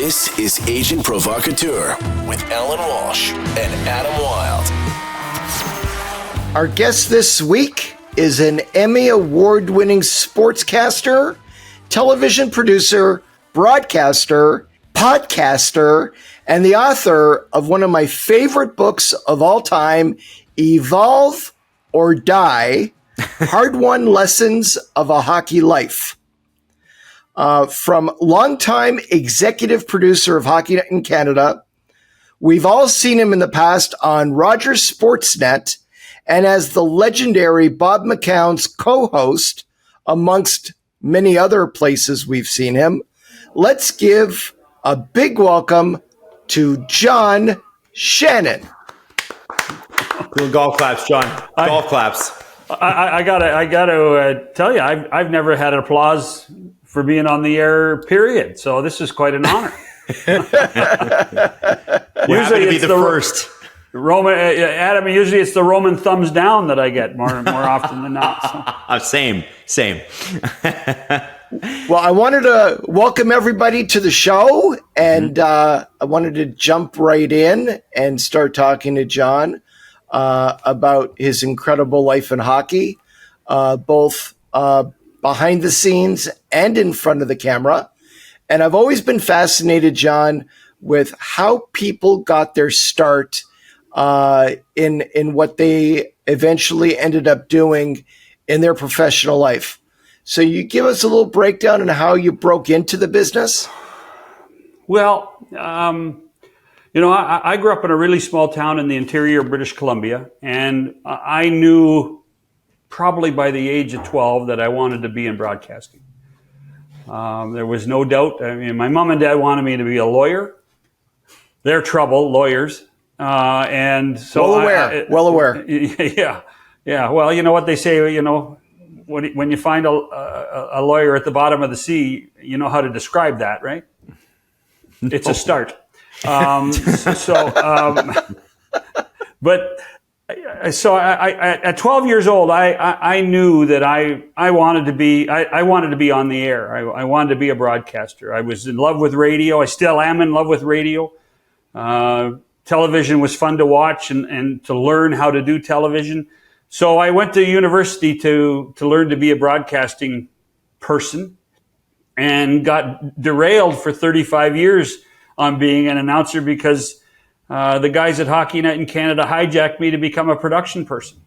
This is Agent Provocateur with Allan Walsh and Adam Wylde. Our guest this week is an Emmy Award-winning sportscaster, television producer, broadcaster, podcaster, and the author of one of my favorite books of all time, Evolve or Die, Hard-Won Lessons of a Hockey Life. From longtime executive producer of Hockey Night in Canada, we've all seen him in the past on Rogers Sportsnet and as the legendary Bob McCown's co-host, amongst many other places we've seen him. Let's give a big welcome to John Shannon. Cool golf claps, John. Golf claps. I gotta tell you, I've never had applause for being on the air, period. So this is quite an honor. Usually to be the first. Adam, usually it's the Roman thumbs down that I get more often than not. So. Same. Well, I wanted to welcome everybody to the show, and I wanted to jump right in and start talking to John about his incredible life in hockey, both behind the scenes and in front of the camera. And I've always been fascinated, John, with how people got their start in what they eventually ended up doing in their professional life. So you give us a little breakdown on how you broke into the business? Well, I grew up in a really small town in the interior of British Columbia, and I knew probably by the age of 12 that I wanted to be in broadcasting. There was no doubt. I mean, my mom and dad wanted me to be a lawyer. They're trouble, lawyers. And so well aware. Yeah. Well, you know what they say, when you find a lawyer at the bottom of the sea, you know how to describe that, right? No. It's a start. But at 12 years old, I knew that I wanted to be on the air. I wanted to be a broadcaster. I was in love with radio. I still am in love with radio. Television was fun to watch and to learn how to do television. So I went to university to learn to be a broadcasting person and got derailed for 35 years on being an announcer because the guys at Hockey Night in Canada hijacked me to become a production person.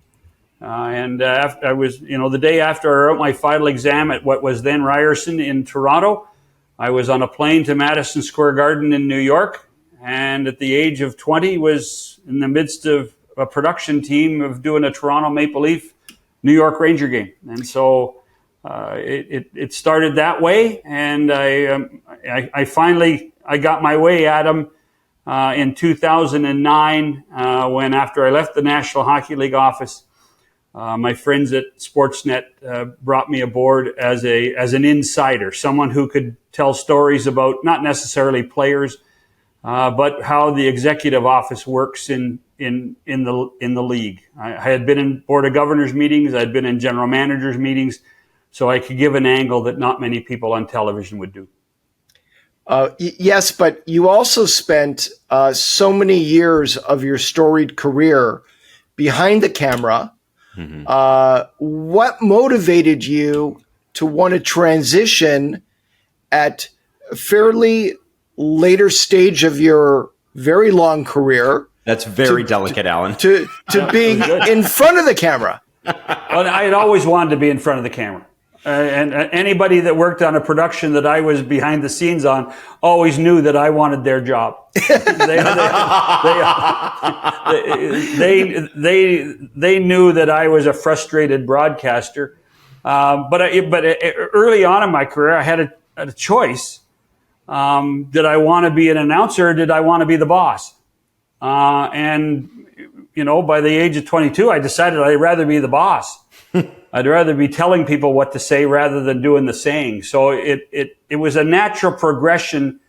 After I was, the day after I wrote my final exam at what was then Ryerson in Toronto, I was on a plane to Madison Square Garden in New York. And at the age of 20 was in the midst of a production team of doing a Toronto Maple Leaf New York Ranger game. And so it started that way. And I finally got my way, Adam, in 2009 when after I left the National Hockey League office, my friends at Sportsnet brought me aboard as an insider, someone who could tell stories about not necessarily players, but how the executive office works in the league. I had been in Board of Governors meetings. I'd been in general managers meetings, so I could give an angle that not many people on television would do. Yes, but you also spent so many years of your storied career behind the camera. Mm-hmm. What motivated you to want to transition at a fairly later stage of your very long career? That's very delicate, Allan. To being in front of the camera. Well, I had always wanted to be in front of the camera. And anybody that worked on a production that I was behind the scenes on always knew that I wanted their job. They knew that I was a frustrated broadcaster. But early on in my career, I had a choice. Did I want to be an announcer or did I want to be the boss? And by the age of 22, I decided I'd rather be the boss. I'd rather be telling people what to say rather than doing the saying. So it was a natural progression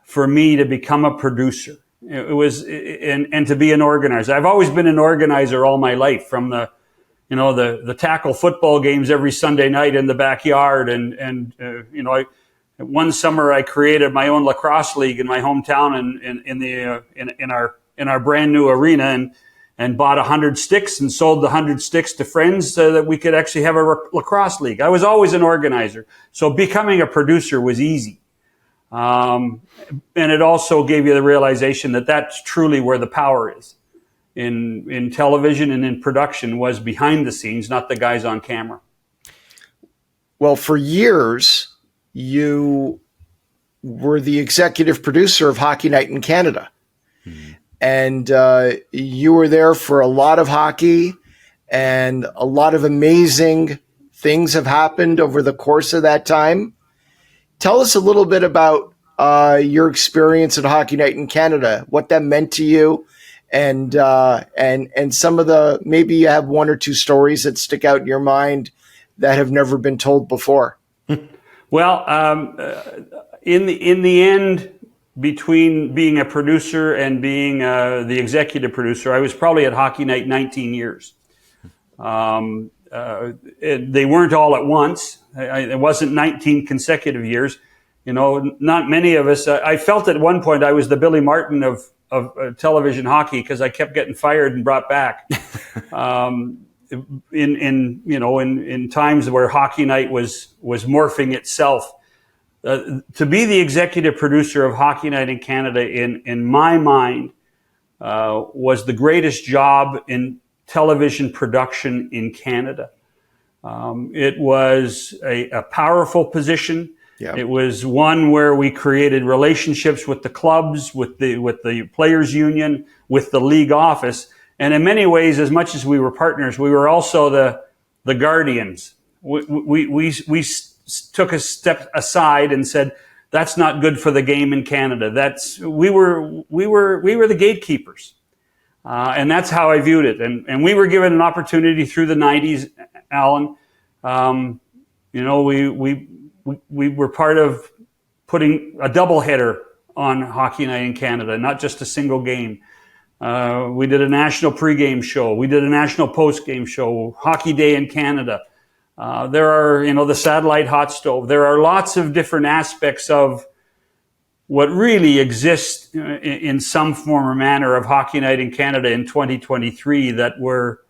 for me to become a producer. It was and to be an organizer. I've always been an organizer all my life, from the tackle football games every Sunday night in the backyard, and One summer, I created my own lacrosse league in my hometown in our brand new arena, and bought 100 sticks and sold the 100 sticks to friends so that we could actually have a lacrosse league. I was always an organizer, so becoming a producer was easy. And it also gave you the realization that that's truly where the power is in television and in production, was behind the scenes, not the guys on camera. Well, for years, you were the executive producer of Hockey Night in Canada. Mm-hmm. And you were there for a lot of hockey, and a lot of amazing things have happened over the course of that time. Tell us a little bit about your experience at Hockey Night in Canada, what that meant to you, and some of the, maybe you have one or two stories that stick out in your mind that have never been told before. Well, in the end, between being a producer and being the executive producer, I was probably at Hockey Night 19 years. They weren't all at once. It wasn't 19 consecutive years. Not many of us. I felt at one point I was the Billy Martin of television hockey, because I kept getting fired and brought back. In times where Hockey Night was morphing itself. To be the executive producer of Hockey Night in Canada, in my mind, was the greatest job in television production in Canada. It was a powerful position. Yeah. It was one where we created relationships with the clubs, with the players' union, with the league office, and in many ways, as much as we were partners, we were also the guardians. We took a step aside and said, that's not good for the game in Canada. We were the gatekeepers. And that's how I viewed it. And we were given an opportunity through the 90s, Allan. We were part of putting a doubleheader on Hockey Night in Canada, not just a single game. We did a national pregame show. We did a national postgame show, Hockey Day in Canada. There are, the satellite hot stove. There are lots of different aspects of what really exists in some form or manner of Hockey Night in Canada in 2023 that were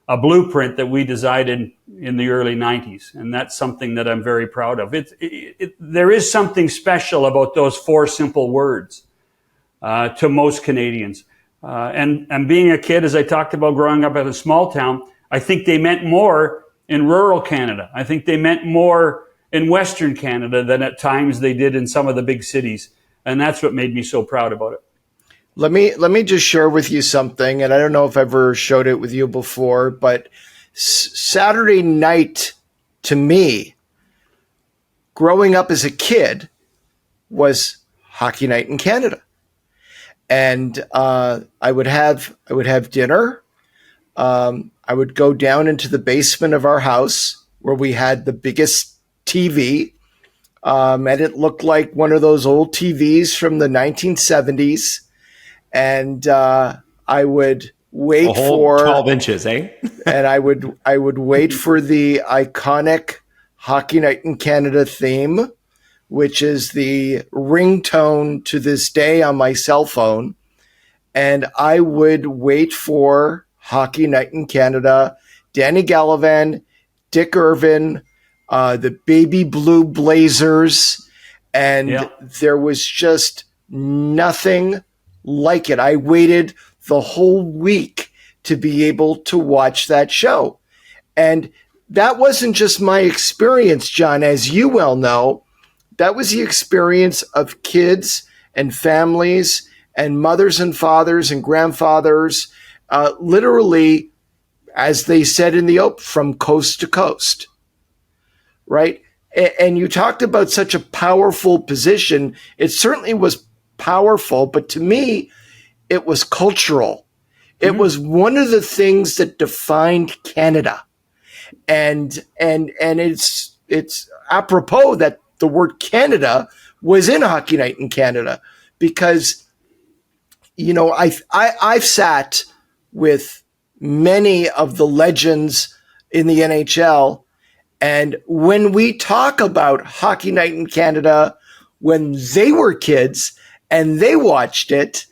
a blueprint that we decided in the early 90s. And that's something that I'm very proud of. There is something special about those four simple words to most Canadians. And being a kid, as I talked about growing up in a small town, I think they meant more in rural Canada. I think they meant more in Western Canada than at times they did in some of the big cities. And that's what made me so proud about it. Let me just share with you something, and I don't know if I've ever showed it with you before, but Saturday night to me, growing up as a kid, was Hockey Night in Canada. And I would have dinner. I would go down into the basement of our house where we had the biggest TV. And it looked like one of those old TVs from the 1970s. And I would wait for 12 inches, eh? And I would wait for the iconic Hockey Night in Canada theme, which is the ringtone to this day on my cell phone. And I would wait for Hockey Night in Canada, Danny Gallivan, Dick Irvin, the Baby Blue Blazers, and there was just nothing like it. I waited the whole week to be able to watch that show. And that wasn't just my experience, John, as you well know. That was the experience of kids and families and mothers and fathers and grandfathers, literally, as they said in the open, from coast to coast, right? And you talked about such a powerful position. It certainly was powerful, but to me, it was cultural. It was one of the things that defined Canada. And it's apropos that the word Canada was in Hockey Night in Canada, because, I've sat with many of the legends in the NHL, And when we talk about Hockey Night in Canada, when they were kids and they watched it,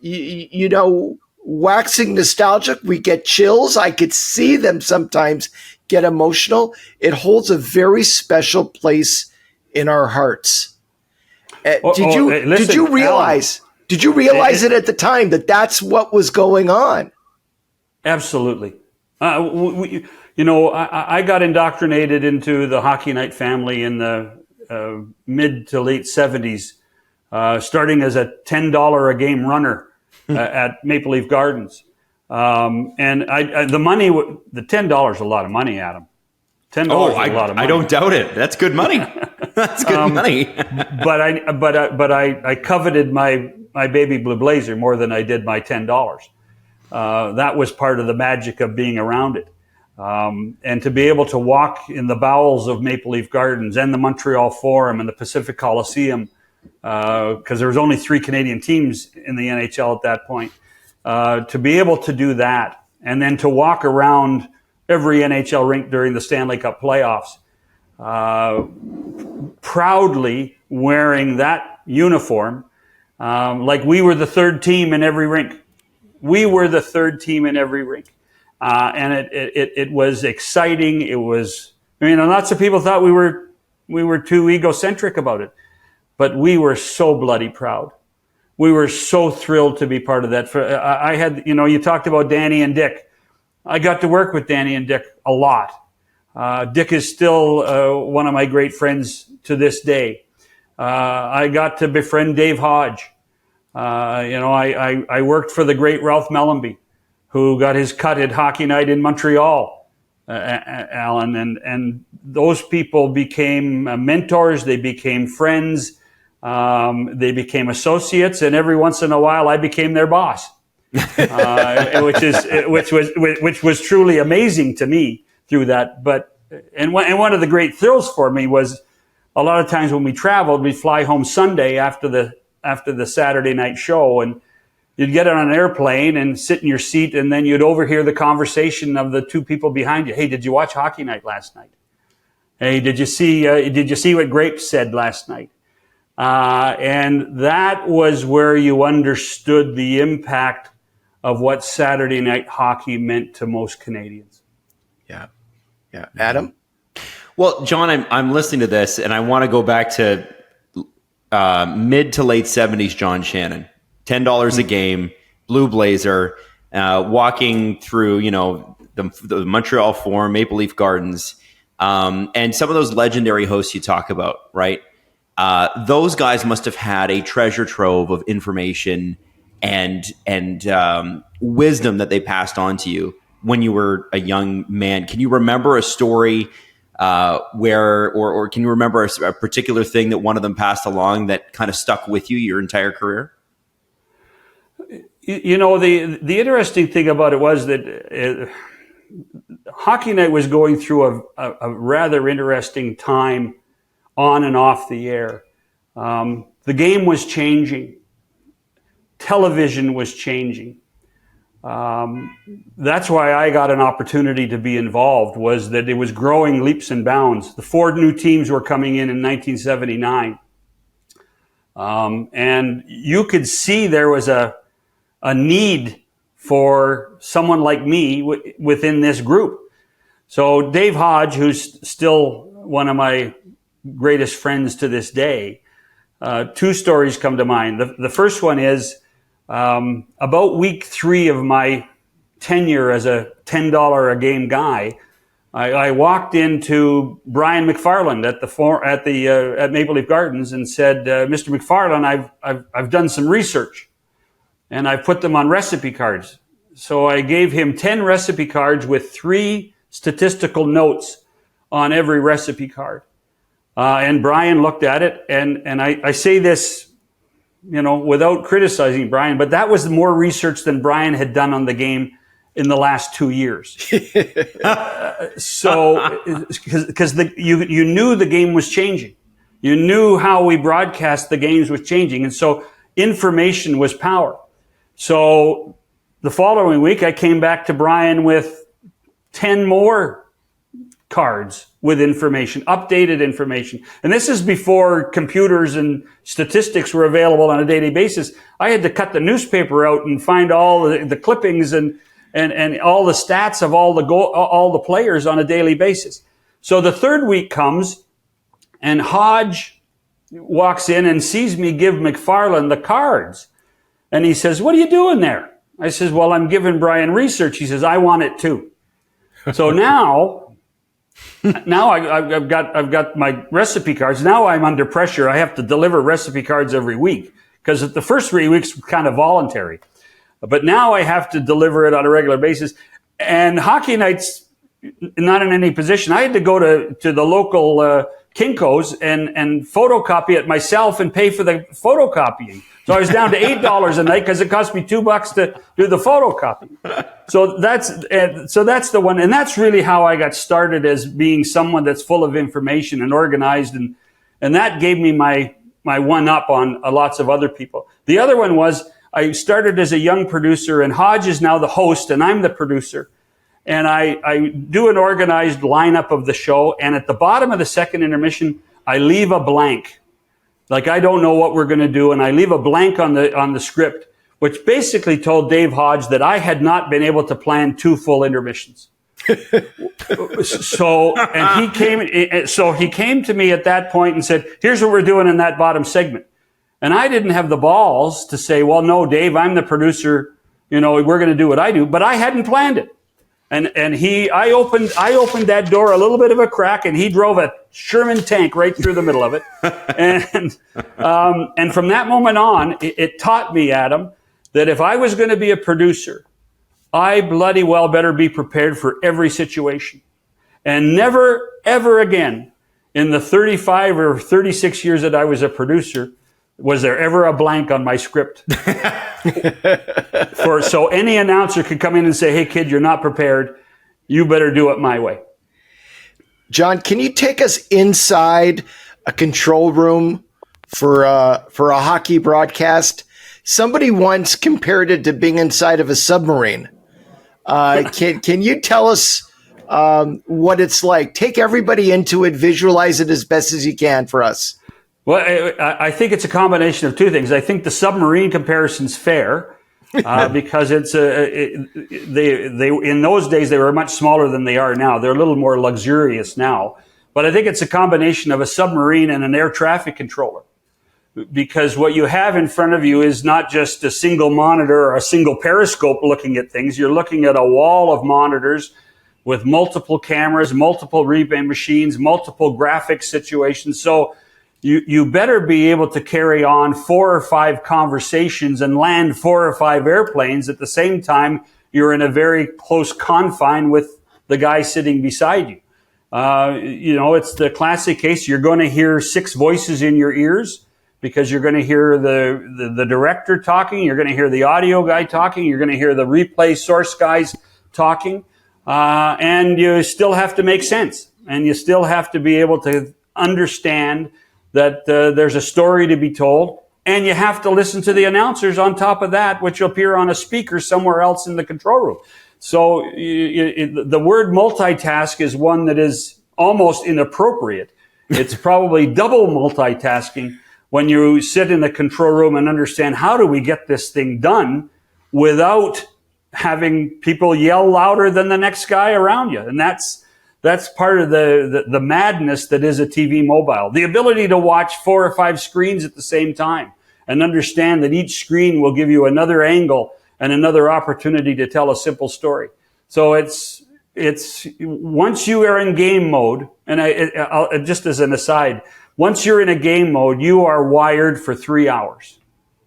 you know, waxing nostalgic, we get chills. I could see them sometimes get emotional. It holds a very special place in our hearts. Did you realize it at the time that that's what was going on? Absolutely. I got indoctrinated into the Hockey Night family in the mid to late 70s, starting as a $10 a game runner at Maple Leaf Gardens. And the $10 is a lot of money, Adam. $10 is a lot of money. I don't doubt it. That's good money. That's good money. but I coveted my baby blue blazer more than I did my $10. That was part of the magic of being around it. And to be able to walk in the bowels of Maple Leaf Gardens and the Montreal Forum and the Pacific Coliseum, because there was only 3 Canadian teams in the NHL at that point, to be able to do that and then to walk around every NHL rink during the Stanley Cup playoffs, proudly wearing that uniform, like we were the third team in every rink. We were the third team in every rink. And it was exciting. It was, lots of people thought we were too egocentric about it, but we were so bloody proud. We were so thrilled to be part of that. I had, you talked about Danny and Dick. I got to work with Danny and Dick a lot. Dick is still one of my great friends to this day. I got to befriend Dave Hodge. I worked for the great Ralph Mellenby, who got his cut at Hockey Night in Montreal, Allan. And those people became mentors. They became friends. They became associates. And every once in a while, I became their boss, which was truly amazing to me through that. But one of the great thrills for me was a lot of times when we traveled, we'd fly home Sunday after the Saturday night show, and you'd get on an airplane and sit in your seat, and then you'd overhear the conversation of the 2 people behind you. Hey, did you watch Hockey Night last night? Hey, did you see what Grapes said last night? And that was where you understood the impact of what Saturday night hockey meant to most Canadians. Yeah. Adam? Well, John, I'm listening to this, and I want to go back to mid to late 70s John Shannon. $10 a game, blue blazer, walking through, the Montreal Forum, Maple Leaf Gardens, and some of those legendary hosts you talk about, right? Those guys must have had a treasure trove of information and wisdom that they passed on to you when you were a young man. Can you remember a story or can you remember a particular thing that one of them passed along that kind of stuck with you your entire career? The interesting thing about it was that Hockey Night was going through a rather interesting time on and off the air. The game was changing. Television was changing. That's why I got an opportunity to be involved, was that it was growing leaps and bounds. The 4 new teams were coming in 1979. And you could see there was a need for someone like me within this group. So Dave Hodge, who's still one of my greatest friends to this day, 2 stories come to mind. The first one is about week 3 of my tenure as a $10 a game guy. I walked into Brian McFarland at Maple Leaf Gardens and said, "Mr. McFarland, I've done some research, and I've put them on recipe cards." So I gave him 10 recipe cards with 3 statistical notes on every recipe card. And Brian looked at it, and I say this, without criticizing Brian, but that was more research than Brian had done on the game in the last 2 years. Because you knew the game was changing. You knew how we broadcast the games was changing. And so information was power. So the following week, I came back to Brian with 10 more cards with information, updated information. And this is before computers and statistics were available on a daily basis. I had to cut the newspaper out and find all the clippings and all the stats of all the players on a daily basis. So the third week comes, and Hodge walks in and sees me give McFarland the cards. And he says, "What are you doing there?" I says, "Well, I'm giving Brian research." He says, "I want it too." So now I've got my recipe cards. Now I'm under pressure. I have to deliver recipe cards every week, because the first 3 weeks were kind of voluntary. But now I have to deliver it on a regular basis. And hockey nights, not in any position. I had to go to the local Kinko's and photocopy it myself and pay for the photocopying. So I was down to $8 a night because it cost me $2 to do the photocopy. So that's the one. And that's really how I got started, as being someone that's full of information and organized. And that gave me my one up on lots of other people. The other one was, I started as a young producer, and Hodge is now the host and I'm the producer. And I do an organized lineup of the show. And at the bottom of the second intermission, I leave a blank. Like, I don't know what we're going to do. And I leave a blank on the script, which basically told Dave Hodge that I had not been able to plan 2 full intermissions. So he came to me at that point and said, "Here's what we're doing in that bottom segment." And I didn't have the balls to say, "Well, no, Dave, I'm the producer. We're going to do what I do." But I hadn't planned it. And I opened that door a little bit of a crack, and he drove a Sherman tank right through the middle of it. And from that moment on, it taught me, Adam, that if I was going to be a producer, I bloody well better be prepared for every situation. And never, ever again in the 35 or 36 years that I was a producer was there ever a blank on my script. So any announcer could come in and say, "Hey, kid, you're not prepared. You better do it my way." John, can you take us inside a control room for a hockey broadcast? Somebody once compared it to being inside of a submarine. Can you tell us what it's like? Take everybody into it, visualize it as best as you can for us. Well, I think it's a combination of two things. I think the submarine comparison's fair because they in those days they were much smaller than they are now. They're a little more luxurious now. But I think it's a combination of a submarine and an air traffic controller, because what you have in front of you is not just a single monitor or a single periscope looking at things. You're looking at a wall of monitors with multiple cameras, multiple replay machines, multiple graphics situations. So you better be able to carry on 4 or 5 conversations and land 4 or 5 airplanes at the same time you're in a very close confine with the guy sitting beside you. It's the classic case. You're going to hear 6 voices in your ears because you're going to hear the director talking. You're going to hear the audio guy talking. You're going to hear the replay source guys talking. And you still have to make sense. And you still have to be able to understand that there's a story to be told, and you have to listen to the announcers on top of that, which will appear on a speaker somewhere else in the control room. So the word multitask is one that is almost inappropriate. It's probably double multitasking when you sit in the control room and understand, how do we get this thing done without having people yell louder than the next guy around you? And that's part of the madness that is a TV mobile. The ability to watch 4 or 5 screens at the same time and understand that each screen will give you another angle and another opportunity to tell a simple story. So it's once you are in game mode, and I'll just as an aside, once you're in a game mode, you are wired for 3 hours.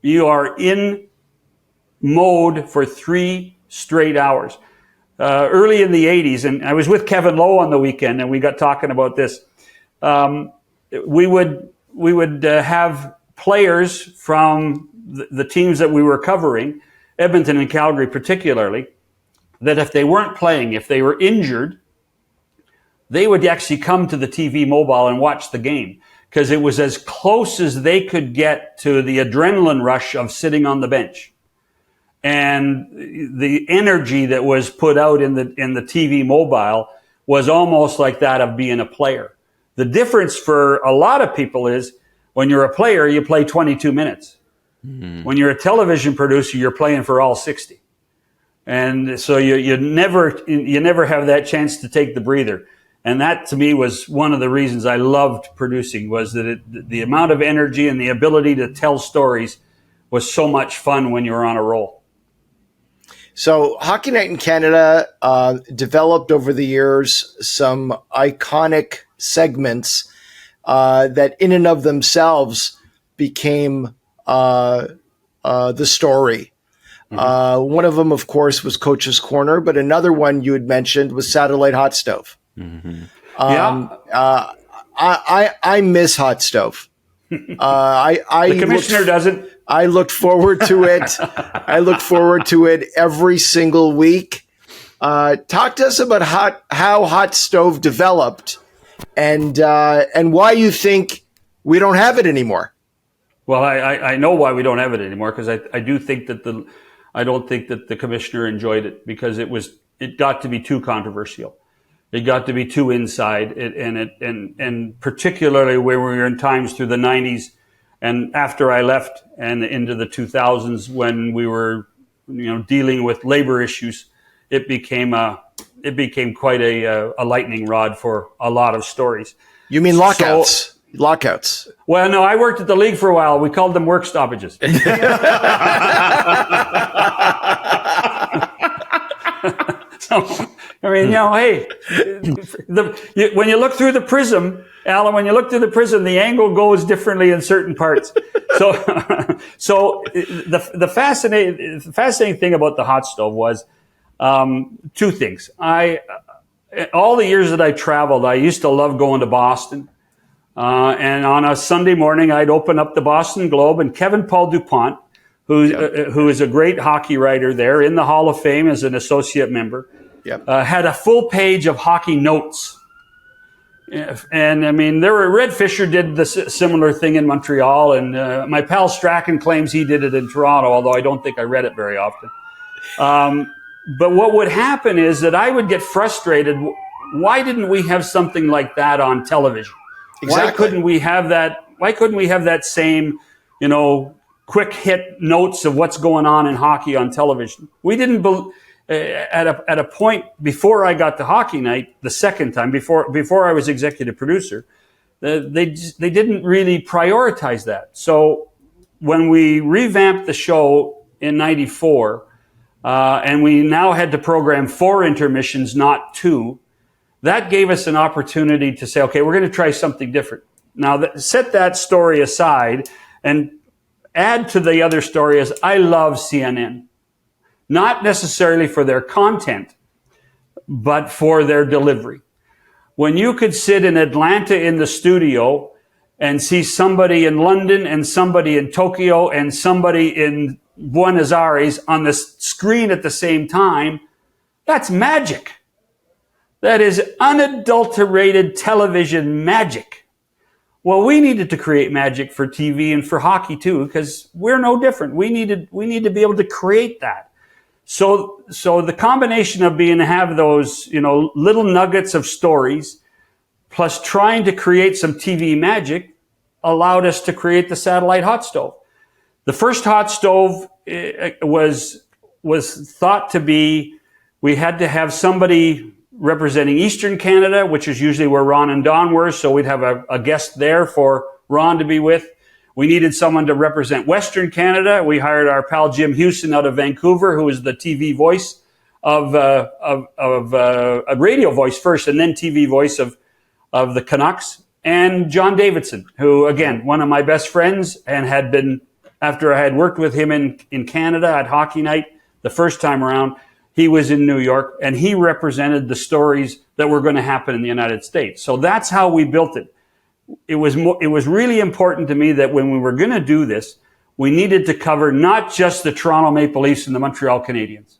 You are in mode for 3 straight hours. Early in the 80s, and I was with Kevin Lowe on the weekend, and we got talking about this. We would have players from the teams that we were covering, Edmonton and Calgary particularly, that if they weren't playing, if they were injured, they would actually come to the TV mobile and watch the game, because it was as close as they could get to the adrenaline rush of sitting on the bench. And the energy that was put out in the TV mobile was almost like that of being a player. The difference for a lot of people is when you're a player, you play 22 minutes. Mm-hmm. When you're a television producer, you're playing for all 60. And so you never have that chance to take the breather. And that to me was one of the reasons I loved producing, was that the amount of energy and the ability to tell stories was so much fun when you were on a roll. So Hockey Night in Canada developed over the years some iconic segments that in and of themselves became the story. Mm-hmm. One of them, of course, was Coach's Corner, but another one you had mentioned was Satellite Hot Stove. Mm-hmm. I miss Hot Stove. The commissioner doesn't. I looked forward to it. I look forward to it every single week. Talk to us about how Hot Stove developed and why you think we don't have it anymore. Well, I know why we don't have it anymore, because I do think that I don't think that the commissioner enjoyed it, because it got to be too controversial. It got to be too inside, and particularly where we were in times through the 90s and after I left and into the 2000s, when we were, dealing with labor issues, it became quite a lightning rod for a lot of stories. You mean lockouts? Lockouts. Well, no, I worked at the league for a while. We called them work stoppages. So, hey, when you look through the prism, Allan, the angle goes differently in certain parts. So the fascinating thing about the hot stove was two things. All the years that I traveled, I used to love going to Boston. And on a Sunday morning, I'd open up the Boston Globe, and Kevin Paul DuPont, who is a great hockey writer there, in the Hall of Fame as an associate member, had a full page of hockey notes. And Red Fisher did the similar thing in Montreal, and my pal Strachan claims he did it in Toronto, although I don't think I read it very often. But what would happen is that I would get frustrated. Why didn't we have something like that on television? Exactly. Why couldn't we have that same, quick hit notes of what's going on in hockey on television? We didn't at a point before I got to Hockey Night the second time, before I was executive producer, they didn't really prioritize that. So when we revamped the show in '94, and we now had to program 4 intermissions, not 2. That gave us an opportunity to say, okay, we're going to try something different. Now, set that story aside and add to the other story is I love CNN. Not necessarily for their content, but for their delivery. When you could sit in Atlanta in the studio and see somebody in London and somebody in Tokyo and somebody in Buenos Aires on the screen at the same time, that's magic. That is unadulterated television magic. Well, we needed to create magic for TV and for hockey too, because we're no different. We need to be able to create that. So the combination of have those, little nuggets of stories, plus trying to create some TV magic, allowed us to create the Satellite Hot Stove. The first hot stove was thought to be, we had to have somebody representing Eastern Canada, which is usually where Ron and Don were, so we'd have a guest there for Ron to be with. We needed someone to represent Western Canada. We hired our pal Jim Hewson out of Vancouver, who is the TV voice of a radio voice first, and then TV voice of the Canucks, and John Davidson, who, again, one of my best friends, and had been, after I had worked with him in Canada at Hockey Night the first time around, he was in New York, and he represented the stories that were going to happen in the United States. So that's how we built it. It was really important to me that when we were going to do this, we needed to cover not just the Toronto Maple Leafs and the Montreal Canadiens.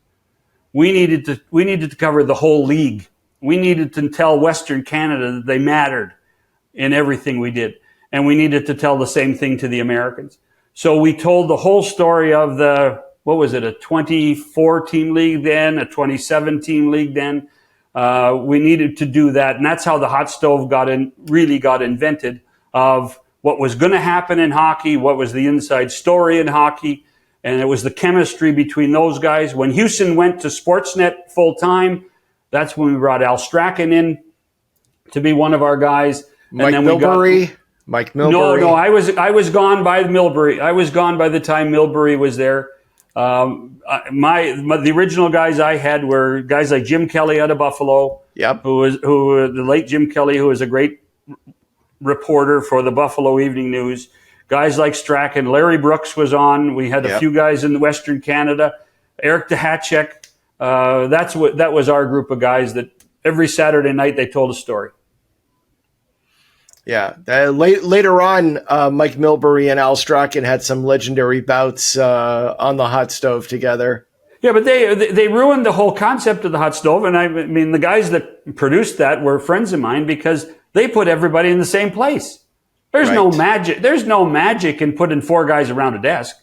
We needed to cover the whole league. We needed to tell Western Canada that they mattered in everything we did. And we needed to tell the same thing to the Americans. So we told the whole story of a 24-team league then, a 27-team league then, We needed to do that. And that's how the hot stove really got invented, of what was going to happen in hockey, what was the inside story in hockey. And it was the chemistry between those guys. When Houston went to Sportsnet full time, that's when we brought Al Strachan in to be one of our guys. Mike Milbury. No, I was gone by Milbury. I was gone by the time Milbury was there. The original guys I had were guys like Jim Kelly out of Buffalo. Yep. The late Jim Kelly, who was a great reporter for the Buffalo Evening News. Guys like Strachan, Larry Brooks was on. We had a few guys in Western Canada. Eric DeHatchek. That was our group of guys that every Saturday night they told a story. Yeah. Later on, Mike Milbury and Al Strachan had some legendary bouts on the hot stove together. Yeah, but they ruined the whole concept of the hot stove. And I mean, the guys that produced that were friends of mine because they put everybody in the same place. There's no magic. There's no magic in putting four guys around a desk.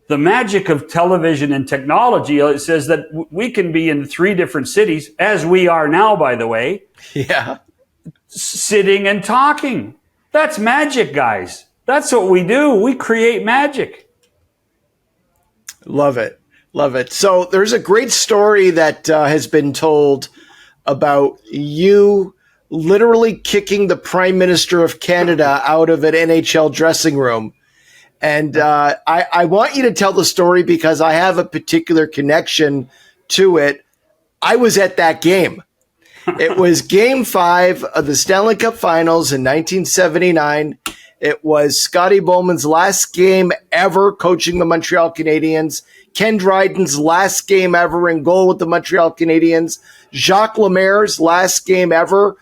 The magic of television and technology says that we can be in 3 different cities, as we are now, by the way. Yeah. Sitting and talking. That's magic, guys. That's what we do. We create magic. Love it. Love it. So there's a great story that has been told about you literally kicking the Prime Minister of Canada out of an NHL dressing room. And I want you to tell the story because I have a particular connection to it. I was at that game. It was Game 5 of the Stanley Cup Finals in 1979. It was Scotty Bowman's last game ever coaching the Montreal Canadiens. Ken Dryden's last game ever in goal with the Montreal Canadiens. Jacques Lemaire's last game ever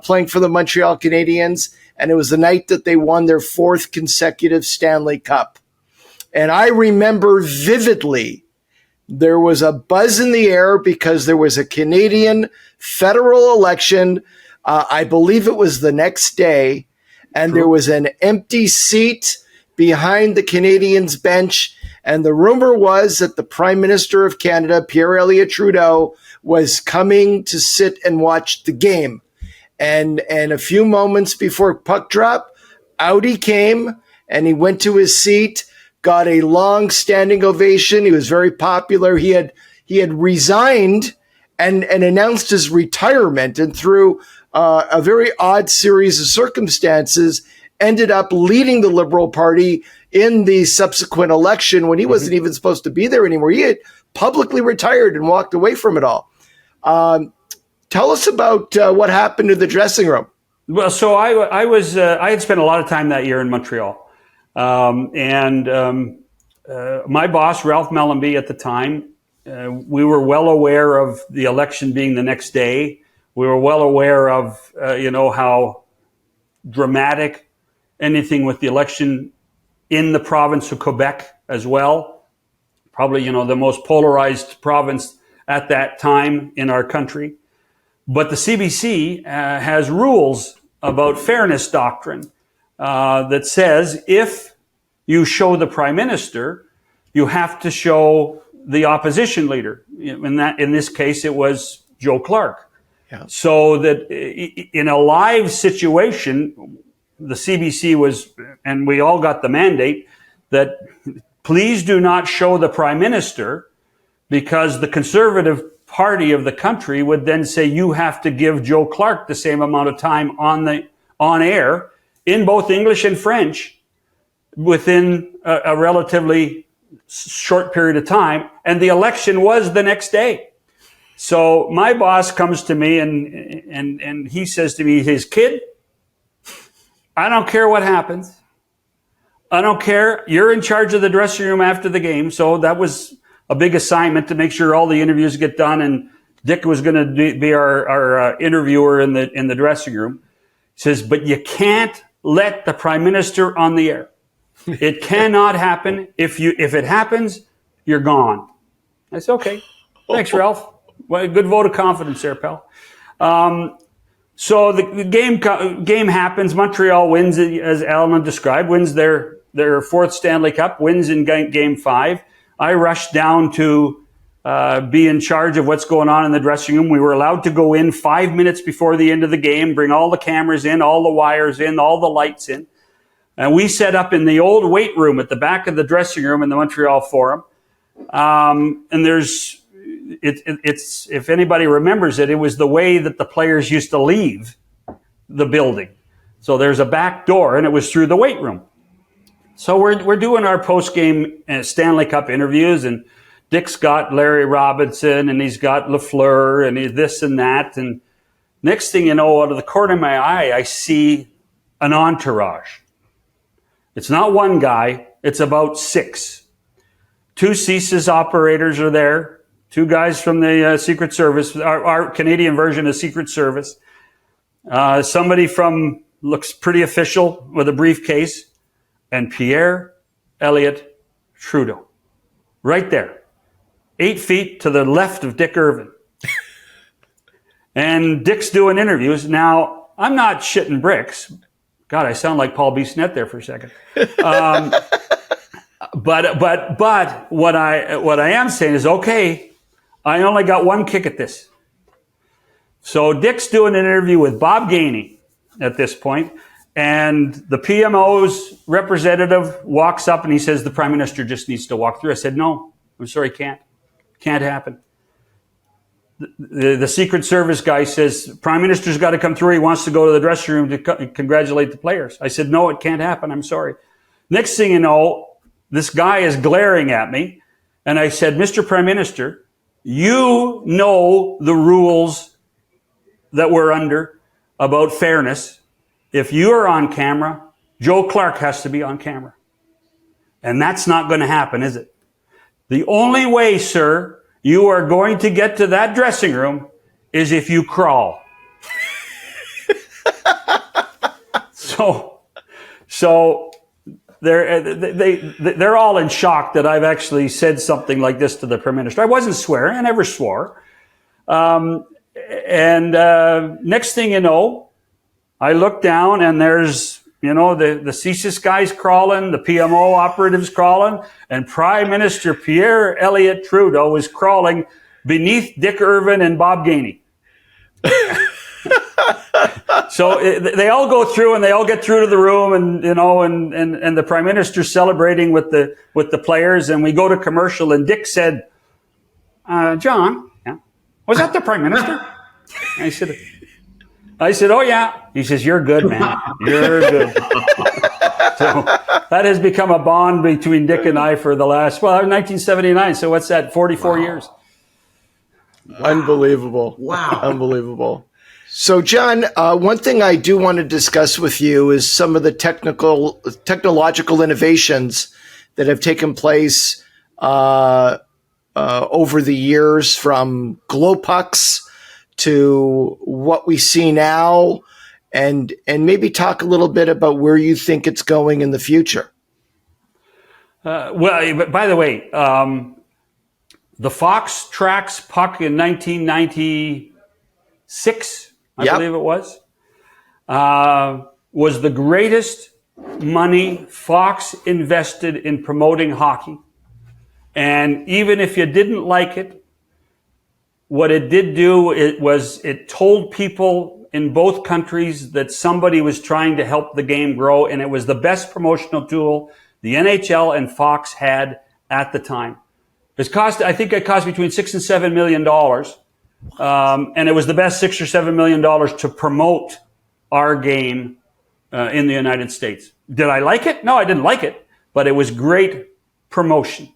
playing for the Montreal Canadiens. And it was the night that they won their 4th consecutive Stanley Cup. And I remember vividly there was a buzz in the air because there was a Canadian federal election. I believe it was the next day. And there was an empty seat behind the Canadiens bench. And the rumor was that the Prime Minister of Canada, Pierre Elliott Trudeau, was coming to sit and watch the game. And a few moments before puck drop, out he came and he went to his seat, got a long standing ovation. He was very popular. He had resigned and announced his retirement, and through a very odd series of circumstances, ended up leading the Liberal Party in the subsequent election when he wasn't even supposed to be there anymore. He had publicly retired and walked away from it all. Tell us about what happened in the dressing room. Well, so I had spent a lot of time that year in Montreal. And my boss, Ralph Mellenby, at the time, we were well aware of the election being the next day. We were well aware of, how dramatic anything with the election in the province of Quebec as well. Probably, the most polarized province at that time in our country. But the CBC has rules about fairness doctrine that says if you show the Prime Minister, you have to show the opposition leader. In this case, it was Joe Clark. Yeah. So that in a live situation, the CBC was, and we all got the mandate, that please do not show the Prime Minister, because the Conservative Party of the country would then say you have to give Joe Clark the same amount of time on air in both English and French within a relatively short period of time. And the election was the next day. So my boss comes to me and he says to me, his kid, I don't care what happens. I don't care. You're in charge of the dressing room after the game. So that was a big assignment to make sure all the interviews get done. And Dick was going to be our interviewer in the dressing room. He says, but you can't let the Prime Minister on the air. It cannot happen. If it happens, you're gone. I said, okay. Thanks, Ralph. Well, good vote of confidence there, pal. So the game happens. Montreal wins, as Allan described, wins their 4th Stanley Cup, wins in game 5. I rushed down to be in charge of what's going on in the dressing room. We were allowed to go in 5 minutes before the end of the game, bring all the cameras in, all the wires in, all the lights in. And we set up in the old weight room at the back of the dressing room in the Montreal Forum. And it's if anybody remembers it, it was the way that the players used to leave the building. So there's a back door, and it was through the weight room. So we're doing our post-game Stanley Cup interviews, and Dick's got Larry Robinson, and he's got Lafleur, and this and that. And next thing you know, out of the corner of my eye, I see an entourage. It's not one guy. It's about 6. 2 CSIS operators are there. 2 guys from the Secret Service, our Canadian version of Secret Service. Somebody from, looks pretty official with a briefcase. And Pierre Elliott Trudeau. Right there. 8 feet to the left of Dick Irvin. And Dick's doing interviews. Now, I'm not shitting bricks. God, I sound like Paul B. Snett there for a second. But what I am saying is, okay, I only got one kick at this. So Dick's doing an interview with Bob Gainey at this point, and the PMO's representative walks up and he says, the Prime Minister just needs to walk through. I said, no, I'm sorry, can't happen. The Secret Service guy says, Prime Minister's got to come through. He wants to go to the dressing room to congratulate the players. I said, no, it can't happen. I'm sorry. Next thing you know, this guy is glaring at me. And I said, Mr. Prime Minister, you know the rules that we're under about fairness. If you are on camera, Joe Clark has to be on camera. And that's not going to happen, is it? The only way, sir, you are going to get to that dressing room is if you crawl. So they're all in shock that I've actually said something like this to the Prime Minister. I wasn't swearing. I never swore. Next thing you know, I look down and there's, the CSIS guys crawling, the PMO operatives crawling, and Prime Minister Pierre Elliott Trudeau is crawling beneath Dick Irvin and Bob Gainey. So they all go through and they all get through to the room, and the Prime Minister's celebrating with the players, and we go to commercial, and Dick said, John, yeah, was that the Prime Minister? And I said, oh yeah. He says, you're good, man. You're good. So that has become a bond between Dick and I for the last, 1979. So what's that? 44 years. Unbelievable. Wow. Unbelievable. So, John, one thing I do want to discuss with you is some of the technological innovations that have taken place over the years, from glow pucks to what we see now, and maybe talk a little bit about where you think it's going in the future. By the way, the Fox Tracks puck in 1996, I believe it was the greatest money Fox invested in promoting hockey. And even if you didn't like it, what it did do, it told people in both countries that somebody was trying to help the game grow, and it was the best promotional tool the NHL and Fox had at the time. I think it cost between $6 and $7 million, and it was the best $6 or $7 million to promote our game in the United States. Did I like it? No, I didn't like it, but it was great promotion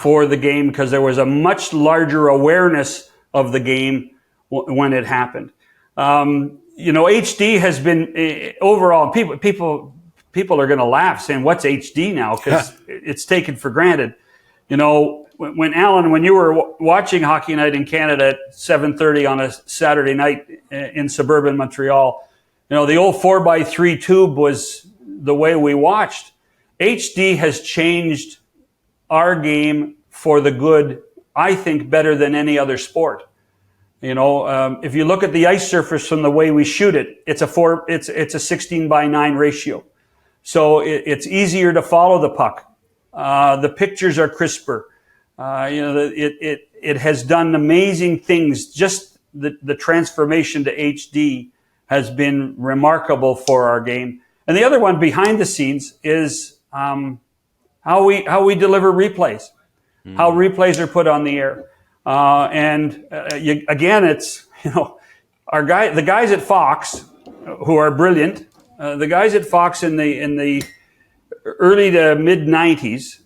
for the game because there was a much larger awareness of the game when it happened. HD has been overall. People are going to laugh saying, "What's HD now?" Because it's taken for granted. When Allan, when you were watching Hockey Night in Canada at 7:30 on a Saturday night in suburban Montreal, the old 4x3 tube was the way we watched. HD has changed our game for the good, I think, better than any other sport. If you look at the ice surface from the way we shoot it, it's a 16:9 ratio. So it's easier to follow the puck. The pictures are crisper. It has done amazing things. Just the transformation to HD has been remarkable for our game. And the other one behind the scenes is how we deliver replays, how replays are put on the air. It's the guys at Fox, who are brilliant. The guys at Fox in the early to mid 90s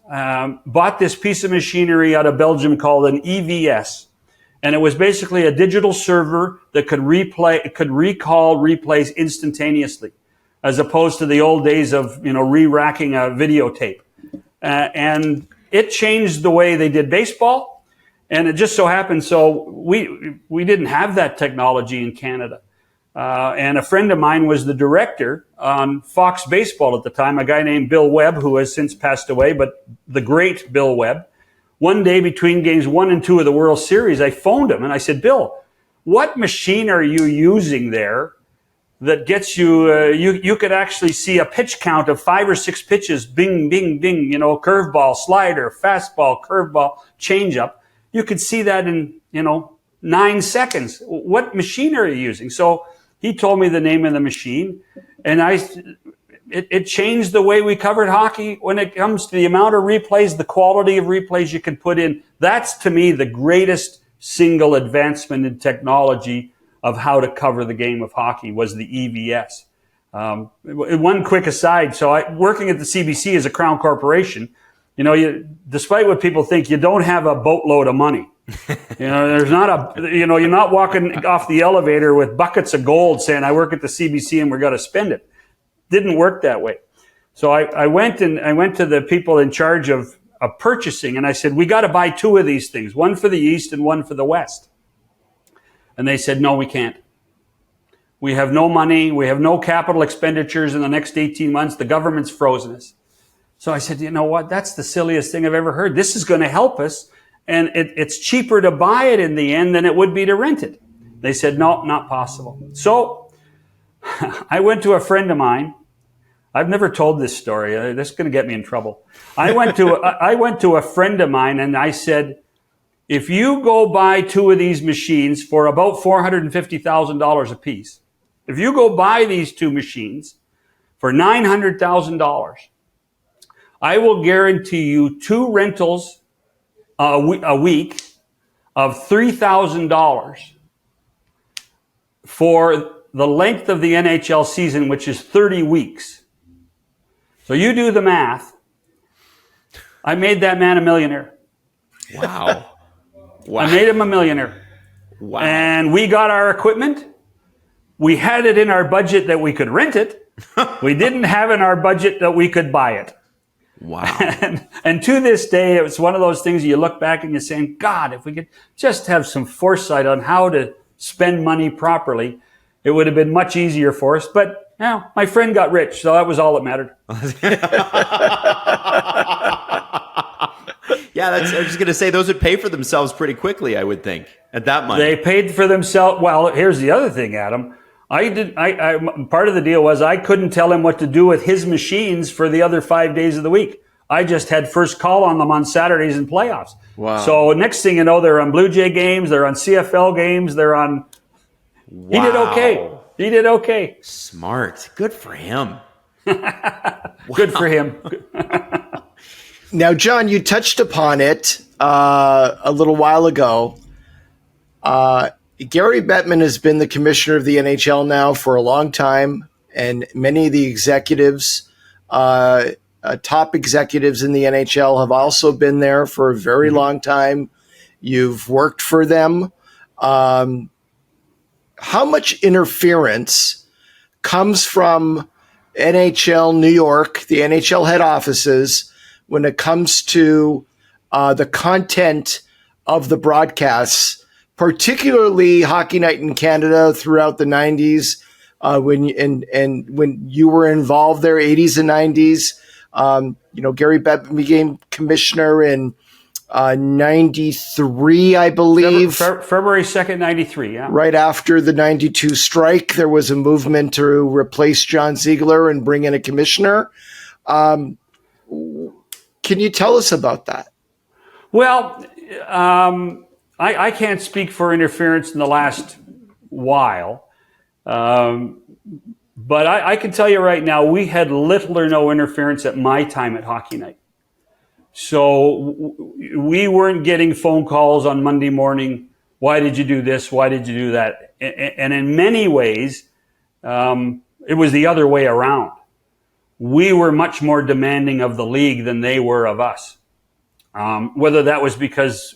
bought this piece of machinery out of Belgium called an EVS, and it was basically a digital server that could recall replays instantaneously, as opposed to the old days of re-racking a videotape. And it changed the way they did baseball. And it just so happened, so we didn't have that technology in Canada. And a friend of mine was the director on Fox Baseball at the time, a guy named Bill Webb, who has since passed away, but the great Bill Webb. One day between games 1 and 2 of the World Series, I phoned him and I said, Bill, what machine are you using there that gets you, you could actually see a pitch count of 5 or 6 pitches, bing, bing, bing, curveball, slider, fastball, curveball, changeup. You could see that in, 9 seconds. What machine are you using? So he told me the name of the machine, and it changed the way we covered hockey when it comes to the amount of replays, the quality of replays you can put in. That's, to me, the greatest single advancement in technology of how to cover the game of hockey was the EVS. One quick aside, working at the CBC as a Crown Corporation, despite what people think, you don't have a boatload of money. There's not you're not walking off the elevator with buckets of gold saying, I work at the CBC and we're going to spend it. Didn't work that way. So I went to the people in charge of purchasing, and I said, we got to buy 2 of these things, one for the East and one for the West. And they said, no, we can't. We have no money. We have no capital expenditures in the next 18 months. The government's frozen us. So I said, you know what? That's the silliest thing I've ever heard. This is going to help us. And it's cheaper to buy it in the end than it would be to rent it. They said, no, not possible. So I went to a friend of mine. I've never told this story. This is going to get me in trouble. I went to a friend of mine and I said, if you go buy 2 of these machines for about $450,000 a piece, if you go buy these 2 machines for $900,000, I will guarantee you 2 rentals a week of $3,000 for the length of the NHL season, which is 30 weeks. So you do the math. I made that man a millionaire. Wow. I made him a millionaire. Wow. And we got our equipment. We had it in our budget that we could rent it. We didn't have in our budget that we could buy it. Wow. And to this day, it's one of those things you look back and you're saying, God, if we could just have some foresight on how to spend money properly, it would have been much easier for us. But my friend got rich, so that was all that mattered. Yeah, I was just going to say, those would pay for themselves pretty quickly, I would think, at that money. They paid for themselves. Well, here's the other thing, Adam. Part of the deal was I couldn't tell him what to do with his machines for the other 5 days of the week. I just had first call on them on Saturdays in playoffs. Wow. So next thing you know, they're on Blue Jay games, they're on CFL games, they're on... Wow. He did okay. Smart. Good for him. Good for him. Now, John, you touched upon it a little while ago. Gary Bettman has been the commissioner of the NHL now for a long time, and many of the executives, top executives in the NHL have also been there for a very long time. You've worked for them. How much interference comes from NHL New York, the NHL head offices, when it comes to the content of the broadcasts, particularly Hockey Night in Canada throughout the 90s, when you were involved there, 80s and 90s. Gary Bettman became commissioner in 93, I believe. February 2nd, 93, yeah. Right after the 92 strike, there was a movement to replace John Ziegler and bring in a commissioner. Can you tell us about that? Well, I can't speak for interference in the last while, but I can tell you right now, we had little or no interference at my time at Hockey Night. So we weren't getting phone calls on Monday morning. Why did you do this? Why did you do that? And in many ways, it was the other way around. We were much more demanding of the league than they were of us. Whether that was because,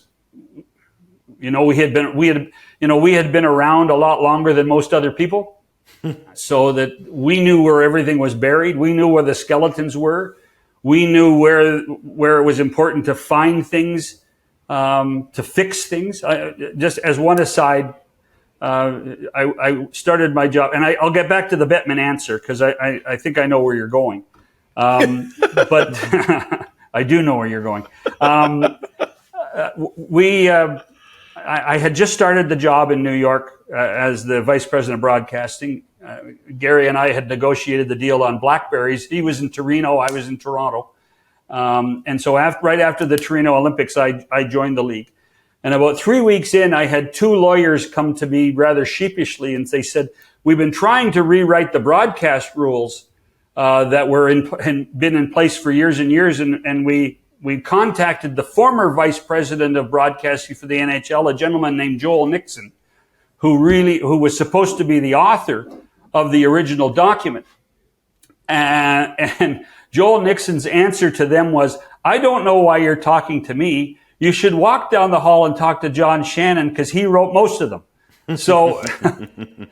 we had been around a lot longer than most other people, so that we knew where everything was buried. We knew where the skeletons were. We knew where it was important to find things, to fix things. Just as one aside, I started my job, and I'll get back to the Bettman answer because I think I know where you're going. But I do know where you're going. I had just started the job in New York as the vice president of broadcasting. Gary and I had negotiated the deal on Blackberries. He was in Torino, I was in Toronto. And so right after the Torino Olympics, I joined the league. And about 3 weeks in, I had two lawyers come to me rather sheepishly, and they said, we've been trying to rewrite the broadcast rules that were been in place for years and years, and we contacted the former vice president of broadcasting for the NHL, a gentleman named Joel Nixon, who was supposed to be the author of the original document. And Joel Nixon's answer to them was, I don't know why you're talking to me. You should walk down the hall and talk to John Shannon because he wrote most of them. So in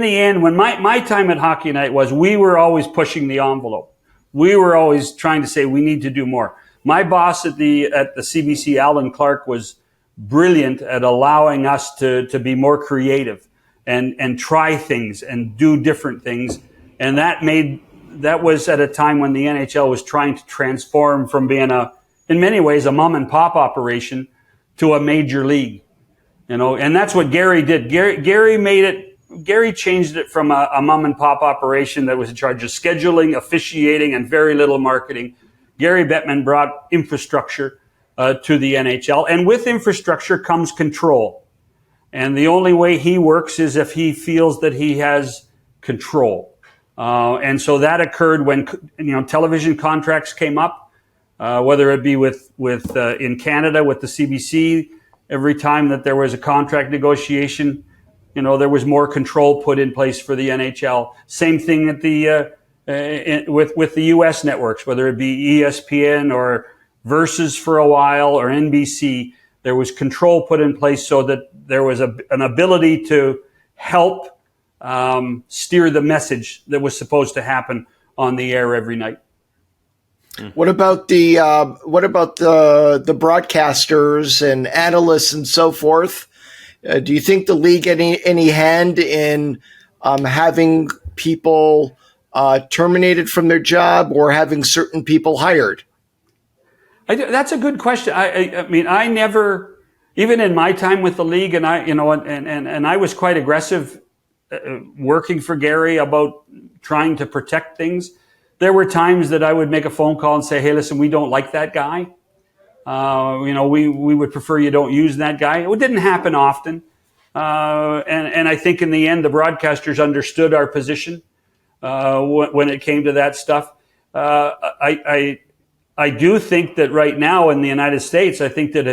the end, when my time at Hockey Night was, we were always pushing the envelope. We were always trying to say we need to do more. My boss at the CBC, Allan Clark, was brilliant at allowing us to be more creative and try things and do different things. And that was at a time when the NHL was trying to transform from being in many ways a mom and pop operation to a major league. And that's what Gary did. Gary changed it from a mom and pop operation that was in charge of scheduling, officiating, and very little marketing. Gary Bettman brought infrastructure to the NHL, and with infrastructure comes control. And the only way he works is if he feels that he has control. And so that occurred when television contracts came up, whether it be with in Canada with the CBC. Every time that there was a contract negotiation, there was more control put in place for the NHL. Same thing at with the U.S. networks, whether it be ESPN or Versus for a while or NBC. There was control put in place so that there was an ability to help steer the message that was supposed to happen on the air every night. What about the broadcasters and analysts and so forth? Do you think the league any hand in having people terminated from their job or having certain people hired? That's a good question. I mean, I never, even in my time with the league, and I was quite aggressive working for Gary about trying to protect things. There were times that I would make a phone call and say, hey, listen, we don't like that guy. We would prefer you don't use that guy. It didn't happen often. And I think in the end, the broadcasters understood our position when it came to that stuff. I do think that right now in the United States, I think that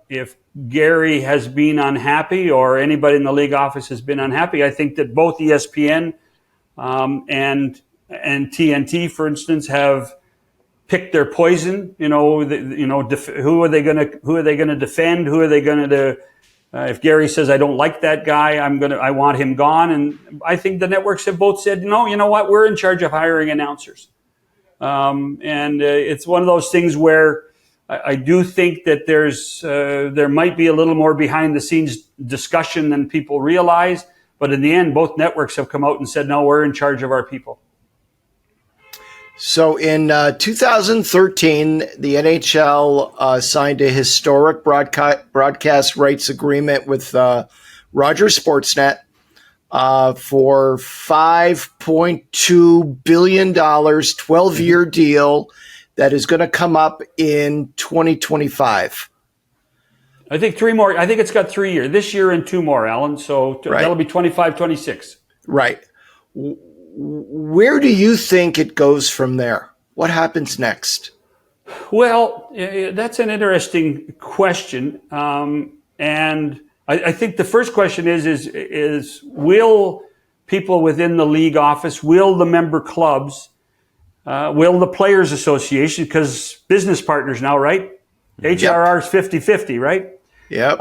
if Gary has been unhappy or anybody in the league office has been unhappy, I think that both ESPN and TNT, for instance, have picked their poison. Who are they going to defend? Who are they going to? If Gary says I don't like that guy, I want him gone. And I think the networks have both said, no, you know what? We're in charge of hiring announcers. And it's one of those things where I do think that there might be a little more behind the scenes discussion than people realize. But in the end, both networks have come out and said, no, we're in charge of our people. So in 2013, the NHL signed a historic broadcast rights agreement with Rogers Sportsnet for $5.2 billion, 12-year deal that is going to come up in 2025? I think 3 more. I think it's got 3 years. This year and 2 more, Alan. So that'll be 25, 26. Right. Where do you think it goes from there? What happens next? Well, that's an interesting question. And I think the first question is will people within the league office, will the member clubs, will the Players Association, because business partners now, right? HRR is 50-50, right? Yep.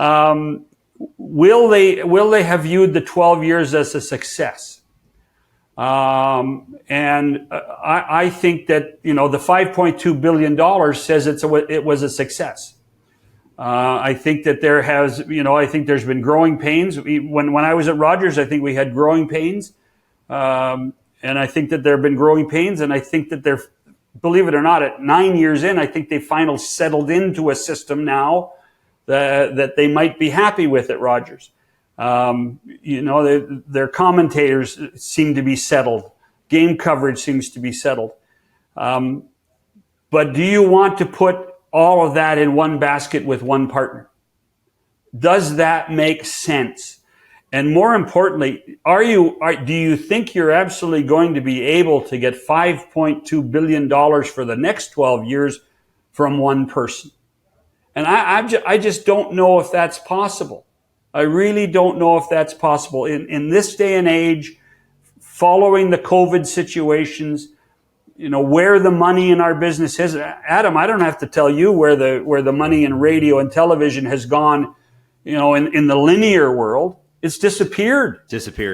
Will they have viewed the 12 years as a success? And I think that, the $5.2 billion says it was a success. I think that I think there's been growing pains. When I was at Rogers, I think we had growing pains. And I think that there have been growing pains. And I think that believe it or not, at 9 years in, I think they finally settled into a system now that they might be happy with at Rogers. Their commentators seem to be settled. Game coverage seems to be settled. But do you want to put all of that in one basket with one partner? Does that make sense? And more importantly, do you think you're absolutely going to be able to get $5.2 billion for the next 12 years from one person? And I just don't know if that's possible. I really don't know if that's possible. In this day and age, following the COVID situations, where the money in our business is. Adam, I don't have to tell you where the money in radio and television has gone, in the linear world. It's disappeared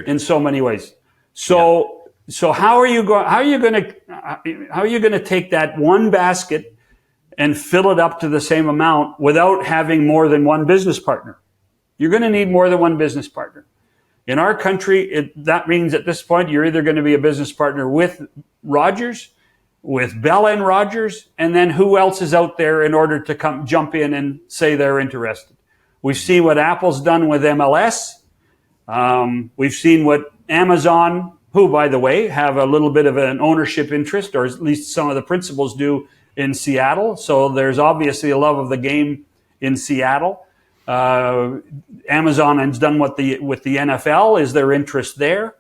in so many ways. So how are you going to take that one basket and fill it up to the same amount without having more than one business partner? You're going to need more than one business partner. In our country, that means at this point, you're either going to be a business partner with Rogers, with Bell and Rogers, and then who else is out there in order to jump in and say they're interested. We've seen what Apple's done with MLS. We've seen what Amazon, who, by the way, have a little bit of an ownership interest, or at least some of the principals do, in Seattle. So there's obviously a love of the game in Seattle. Amazon has done with the NFL. Is there interest there?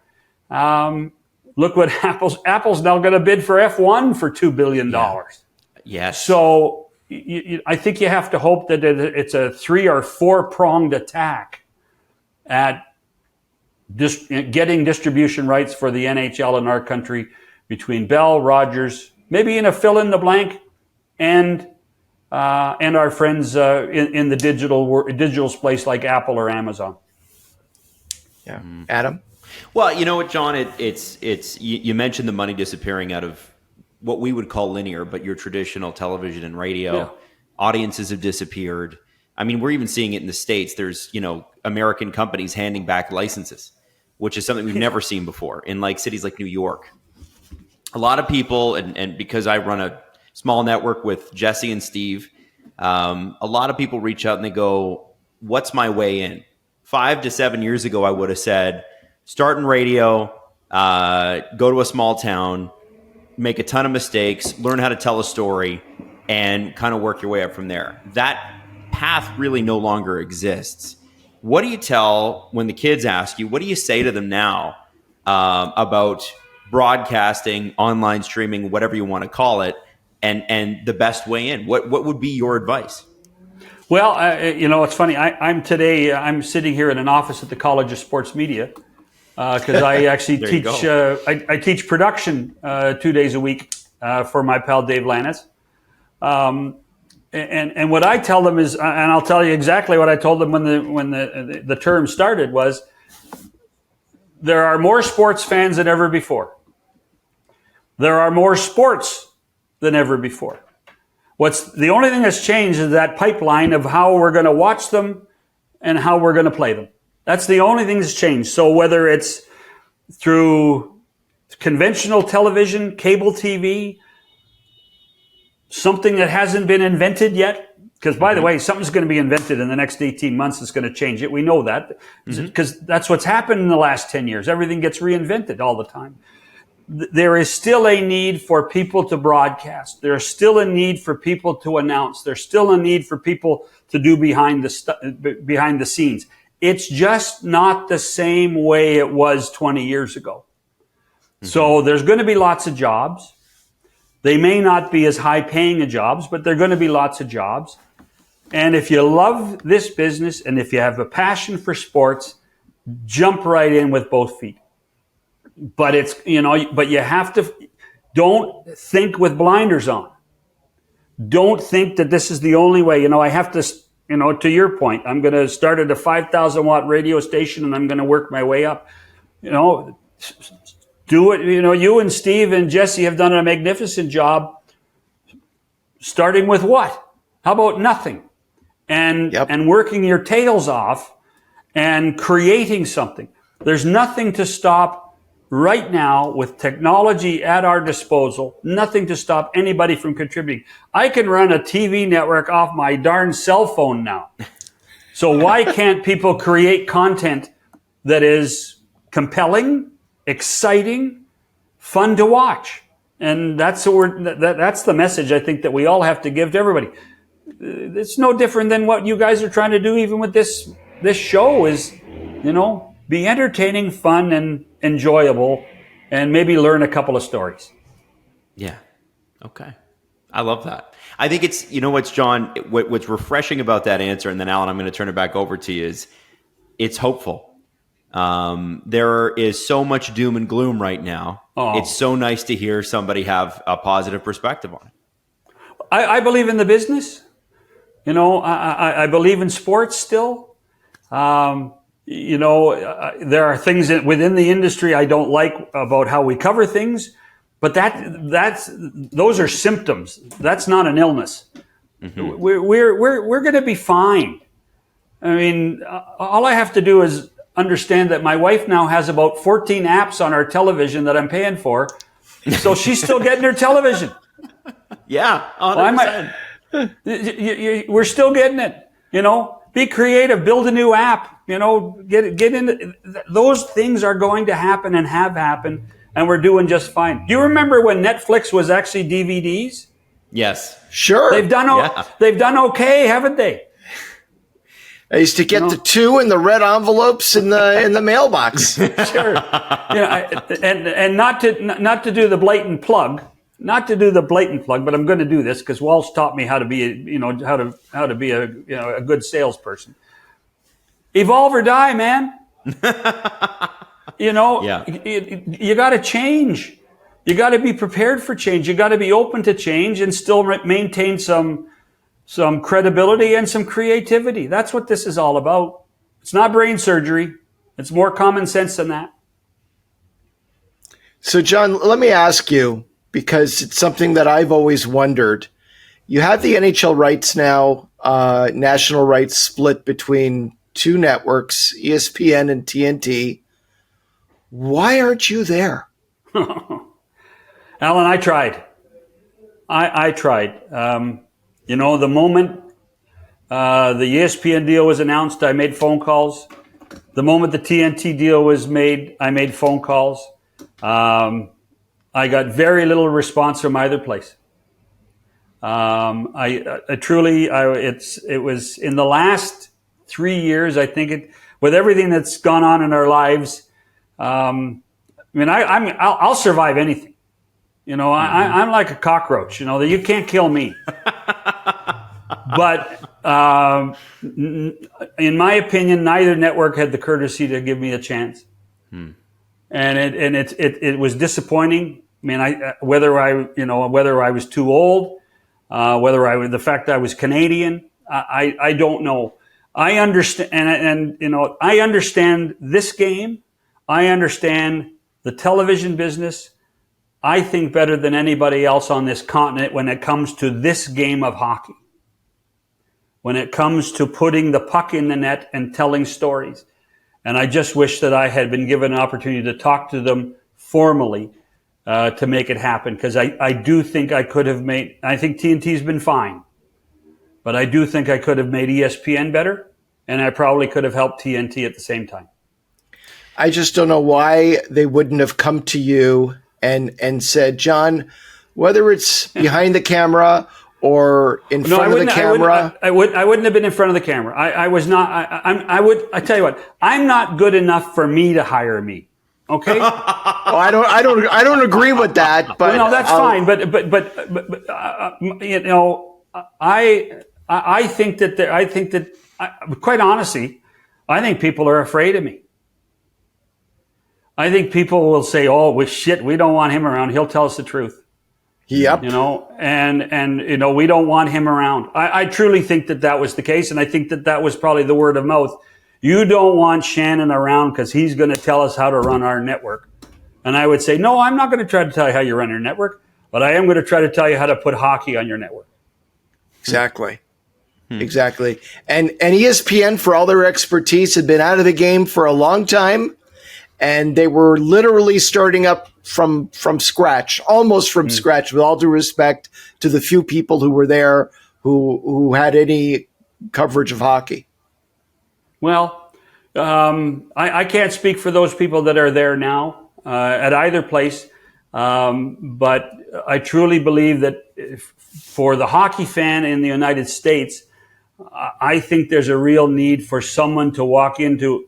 Look what Apple's now going to bid for F1 for $2 billion. Yes. So I think you have to hope that it's a 3 or 4 pronged attack at getting distribution rights for the NHL in our country between Bell, Rogers, maybe in a fill in the blank, and our friends in the digital space like Apple or Amazon. Yeah, Adam. Well, you know what, John? It's you mentioned the money disappearing out of what we would call linear, but your traditional television and radio. Yeah. Audiences have disappeared. I mean, we're even seeing it in the States. There's American companies handing back licenses, which is something we've never seen before in cities like New York. A lot of people, and because I run a small network with Jesse and Steve, a lot of people reach out and they go, "What's my way in?" 5 to 7 years ago, I would have said, start in radio, go to a small town, make a ton of mistakes, learn how to tell a story, and kind of work your way up from there. That path really no longer exists. What do you tell when the kids ask you, what do you say to them now about broadcasting, online streaming, whatever you want to call it, and the best way in? What would be your advice? Well, it's funny. I'm sitting here in an office at the College of Sports Media because I actually teach. I teach production 2 days a week for my pal Dave Lannis. And what I tell them is, and I'll tell you exactly what I told them when the term started was, there are more sports fans than ever before. There are more sports than ever before. The only thing that's changed is that pipeline of how we're going to watch them and how we're going to play them. That's the only thing that's changed. So whether it's through conventional television, cable TV, something that hasn't been invented yet, because by the way, something's going to be invented in the next 18 months that's going to change it. We know that because that's what's happened in the last 10 years. Everything gets reinvented all the time. there is still a need for people to broadcast. There's still a need for people to announce. There's still a need for people to do behind the scenes. It's just not the same way it was 20 years ago. Mm-hmm. So there's going to be lots of jobs. They may not be as high paying jobs, but they're going to be lots of jobs. And if you love this business and if you have a passion for sports, jump right in with both feet. But but you have to, don't think with blinders on. Don't think that this is the only way. I have to, to your point, I'm going to start at a 5,000 watt radio station and I'm going to work my way up. Do it. You and Steve and Jesse have done a magnificent job. Starting with what? How about nothing? And working your tails off and creating something. There's nothing to stop right now with technology at our disposal, nothing to stop anybody from contributing. I can run a TV network off my darn cell phone now. So why can't people create content that is compelling, exciting, fun to watch? And that's the message I think that we all have to give to everybody. It's no different than what you guys are trying to do even with this show is, be entertaining, fun, and enjoyable, and maybe learn a couple of stories. Yeah. Okay. I love that. I think it's, what's John, what's refreshing about that answer, and then Allan, I'm going to turn it back over to you, is it's hopeful. There is so much doom and gloom right now. Oh. It's so nice to hear somebody have a positive perspective on it. I believe in the business. I believe in sports still. There are things within the industry I don't like about how we cover things, but those are symptoms. That's not an illness. Mm-hmm. We're going to be fine. I mean, all I have to do is understand that my wife now has about 14 apps on our television that I'm paying for, so she's still getting her television. Yeah, 100%. We're still getting it. Be creative, build a new app, get into those things are going to happen and have happened, and we're doing just fine. Do you remember when Netflix was actually DVDs? Yes. Sure. They've done okay, haven't they? I used to get the 2 in the red envelopes in the mailbox. Sure. And not to do the blatant plug. Not to do the blatant plug, but I'm going to do this because Walsh taught me how to be, how to be a good salesperson. Evolve or die, man. You got to change. You got to be prepared for change. You got to be open to change and still maintain some credibility and some creativity. That's what this is all about. It's not brain surgery. It's more common sense than that. So, John, let me ask you, because it's something that I've always wondered. You have the NHL rights now, national rights split between 2 networks, ESPN and TNT. Why aren't you there? Allan, I tried. I tried. The moment the ESPN deal was announced, I made phone calls. The moment the TNT deal was made, I made phone calls. I got very little response from either place. It was in the last 3 years, I think with everything that's gone on in our lives. I'll survive anything. I'm like a cockroach, you can't kill me. But, in my opinion, neither network had the courtesy to give me a chance. And it was disappointing. I mean, whether I was too old, the fact that I was Canadian, I don't know. I understand, I understand this game. I understand the television business. I think better than anybody else on this continent when it comes to this game of hockey. When it comes to putting the puck in the net and telling stories. And I just wish that I had been given an opportunity to talk to them formally to make it happen. Because I do think I could have I think TNT's been fine. But I do think I could have made ESPN better. And I probably could have helped TNT at the same time. I just don't know why they wouldn't have come to you and said, John, whether it's behind the camera or in front of the camera. I wouldn't have been in front of the camera. I was not. I tell you what. I'm not good enough for me to hire me. Okay. I don't agree with that. But well, no, that's fine. But I think that quite honestly, I think people are afraid of me. I think people will say, "Oh, we don't want him around. He'll tell us the truth." Yep. And we don't want him around. I truly think that was the case. And I think that was probably the word of mouth. You don't want Shannon around because he's going to tell us how to run our network. And I would say, no, I'm not going to try to tell you how you run your network, but I am going to try to tell you how to put hockey on your network. Exactly. Exactly. And ESPN, for all their expertise, had been out of the game for a long time. And they were literally starting up from scratch, almost from scratch, with all due respect to the few people who were there who had any coverage of hockey. Well, I can't speak for those people that are there now at either place, but I truly believe that for the hockey fan in the United States, I think there's a real need for someone to walk into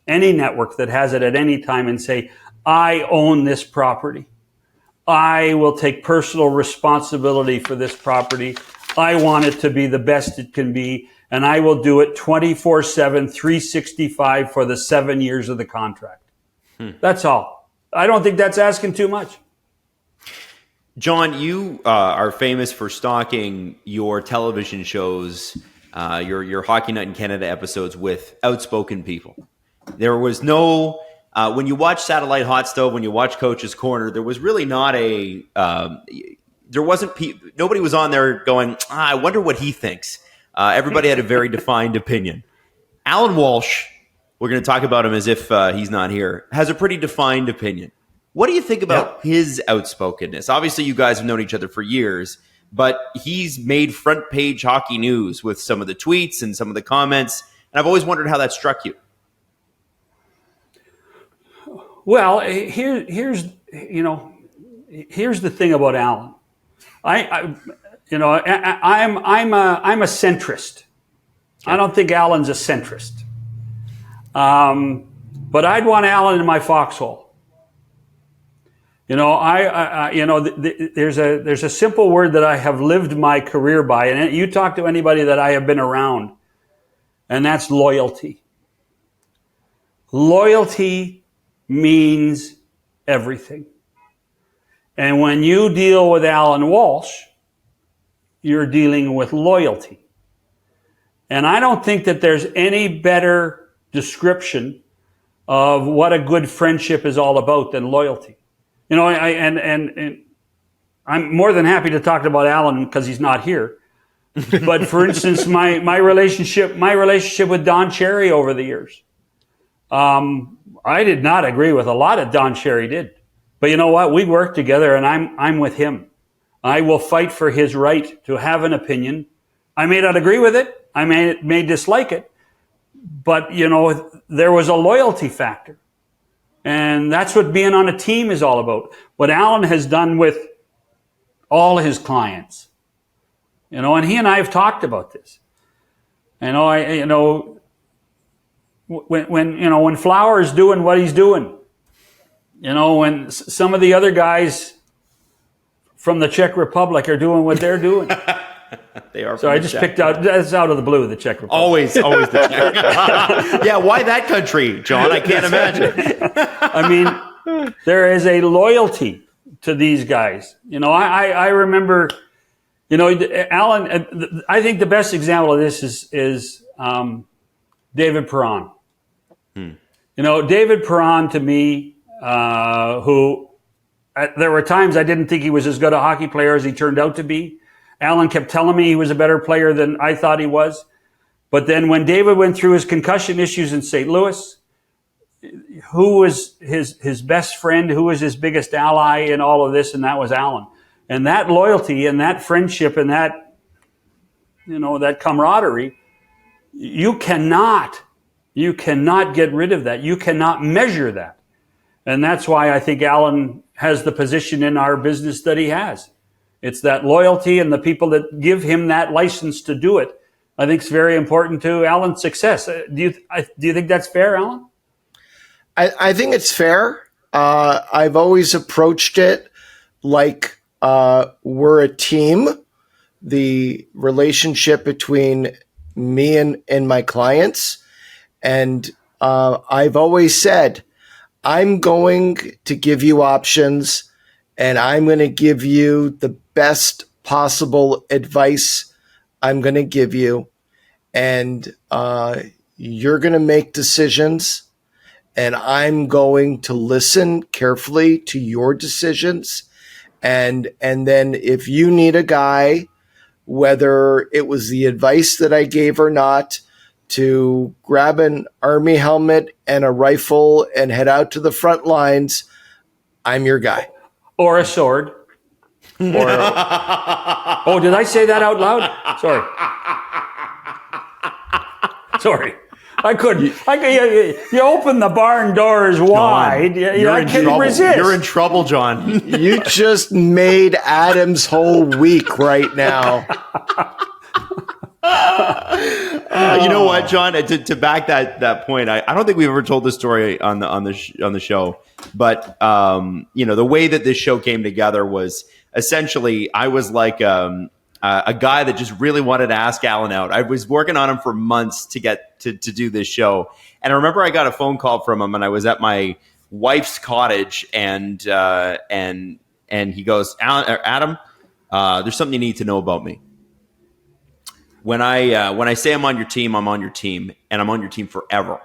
any network that has it at any time and say, I own this property. I will take personal responsibility for this property. I want it to be the best it can be, and I will do it 24/7, 365 for the 7 years of the contract. That's all. I don't think that's asking too much. John, you are famous for stalking your television shows, your Hockey Night in Canada episodes with outspoken people. There was no, when you watch Satellite Hot Stove, when you watch Coach's Corner, there was really not nobody was on there going, I wonder what he thinks. Everybody had a very defined opinion. Allan Walsh, we're going to talk about him as if he's not here, has a pretty defined opinion. What do you think about his outspokenness? Obviously, you guys have known each other for years, but he's made front page hockey news with some of the tweets and some of the comments, and I've always wondered how that struck you. Well, here's the thing about Allan. I'm a centrist. I don't think Allan's a centrist. But I'd want Allan in my foxhole. There's a simple word that I have lived my career by, and you talk to anybody that I have been around, and that's loyalty. Loyalty means everything. And when you deal with Allan Walsh, you're dealing with loyalty. And I don't think that there's any better description of what a good friendship is all about than loyalty. And I'm more than happy to talk about Allan because he's not here. But for instance, my relationship with Don Cherry over the years. I did not agree with a lot of Don Cherry did. But you know what? We work together and I'm with him. I will fight for his right to have an opinion. I may not agree with it. I may dislike it. But, there was a loyalty factor. And that's what being on a team is all about. What Allan has done with all his clients. And he and I have talked about this. When Flower is doing what he's doing, when some of the other guys from the Czech Republic are doing what they're doing. They are. So I just picked out, that's out of the blue, the Czech Republic. Always the Czech. Yeah, why that country, John? I can't imagine. I mean, there is a loyalty to these guys. I remember, Allan, I think the best example of this is David Perron. David Perron to me, who there were times I didn't think he was as good a hockey player as he turned out to be. Allan kept telling me he was a better player than I thought he was. But then when David went through his concussion issues in St. Louis, who was his best friend, who was his biggest ally in all of this, and that was Allan. And that loyalty and that friendship and that, that camaraderie, you cannot get rid of that. You cannot measure that. And that's why I think Allan has the position in our business that he has. It's that loyalty and the people that give him that license to do it. I think it's very important to Allan's success. Do you think that's fair, Allan? I think it's fair. I've always approached it like we're a team. The relationship between me and my clients. And I've always said, I'm going to give you options and I'm going to give you the best possible advice I'm going to give you. And you're going to make decisions and I'm going to listen carefully to your decisions. And then if you need a guy, whether it was the advice that I gave or not, to grab an army helmet and a rifle and head out to the front lines, I'm your guy. Or a sword. Oh, did I say that out loud? Sorry. I couldn't. You open the barn doors wide. John, I couldn't resist. You're in trouble, John. You just made Adam's whole week right now. You know what, John? To back that point, I don't think we've ever told this story on the show, but the way that this show came together was essentially I was like a guy that just really wanted to ask Allan out. I was working on him for months to get to do this show, and I remember I got a phone call from him, and I was at my wife's cottage, and he goes, Adam, there's something you need to know about me. When I say I'm on your team, I'm on your team, and I'm on your team forever.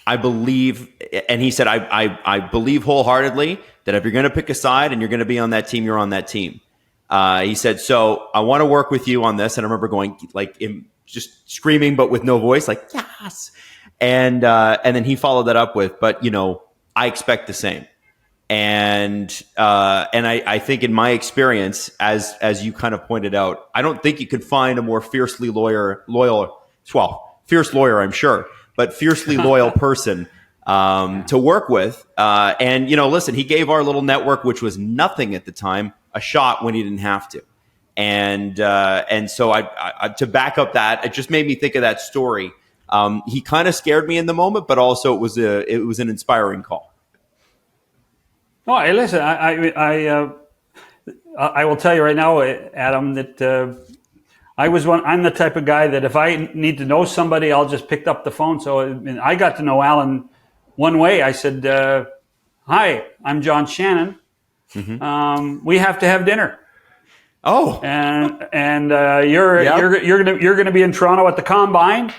I believe, and he said, I believe wholeheartedly that if you're going to pick a side and you're going to be on that team, you're on that team. He said, so I want to work with you on this. And I remember going just screaming, but with no voice, like, yes. And then he followed that up with, but I expect the same. And I think in my experience, as you kind of pointed out, I don't think you could find a more fierce lawyer, I'm sure, but fiercely loyal person to work with. And listen, he gave our little network, which was nothing at the time, a shot when he didn't have to. And so I to back up that, it just made me think of that story. He kind of scared me in the moment, but also it was an inspiring call. No, hey, listen, I will tell you right now, Adam, that I'm the type of guy that if I need to know somebody, I'll just pick up the phone. So I got to know Allan one way. I said, hi, I'm John Shannon. Mm-hmm. We have to have dinner. Oh, and you're gonna be in Toronto at the Combine.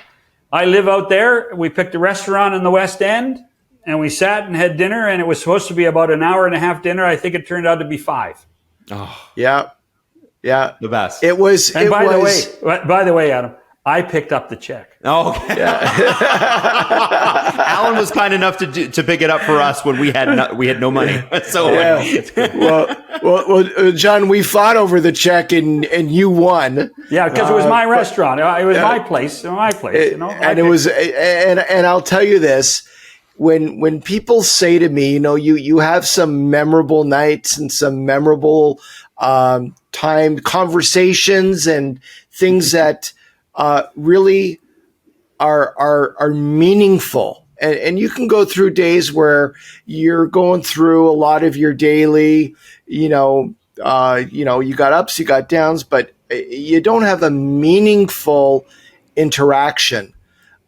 I live out there. We picked a restaurant in the West End. And we sat and had dinner, and it was supposed to be about an hour and a half dinner. I think it turned out to be 5. Oh, yeah, the best. It was. And by the way, Adam, I picked up the check. Oh, okay. Yeah. Allan was kind enough to pick it up for us when we had no money. So it's good. Well, John, we fought over the check, and you won. Yeah, because it was my restaurant. It was my place. And it was. And I'll tell you this. When people say to me, you have some memorable nights and some memorable time conversations and things that really are meaningful. And you can go through days where you're going through a lot of your daily, you got ups, you got downs, but you don't have a meaningful interaction.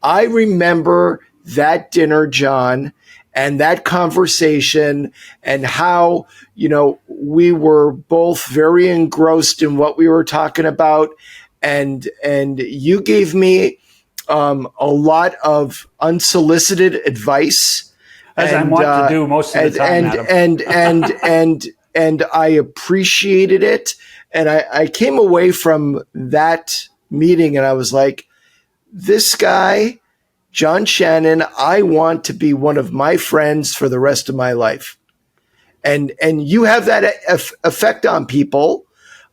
I remember that dinner, John, and that conversation and how, we were both very engrossed in what we were talking about. And you gave me a lot of unsolicited advice. As I want to do most of the time, Adam. And I appreciated it. And I came away from that meeting and I was like, this guy, John Shannon, I want to be one of my friends for the rest of my life. And you have that effect on people.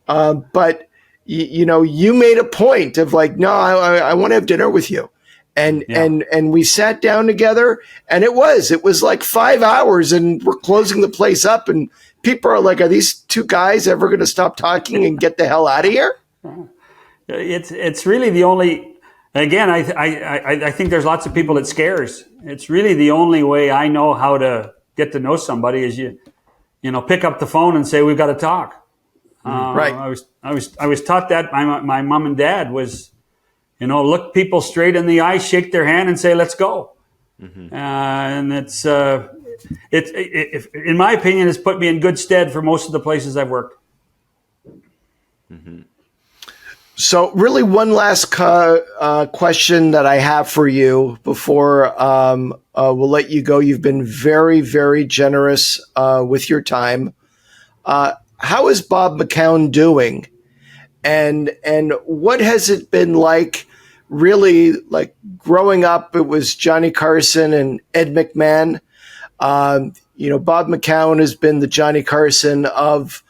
But, you made a point of like, no, I want to have dinner with you. and we sat down together, and it was like 5 hours, and we're closing the place up, and people are like, are these two guys ever going to stop talking and get the hell out of here? It's really the only, again, I think there's lots of people it scares. It's really the only way I know how to get to know somebody is you pick up the phone and say, we've got to talk. Right. I was taught that by my mom and dad was, look people straight in the eye, shake their hand, and say, let's go. And it's in my opinion, it's put me in good stead for most of the places I've worked. So really one last question that I have for you before we'll let you go. You've been very, very generous with your time. How is Bob McCown doing? And what has it been like, really, like growing up? It was Johnny Carson and Ed McMahon. Bob McCown has been the Johnny Carson of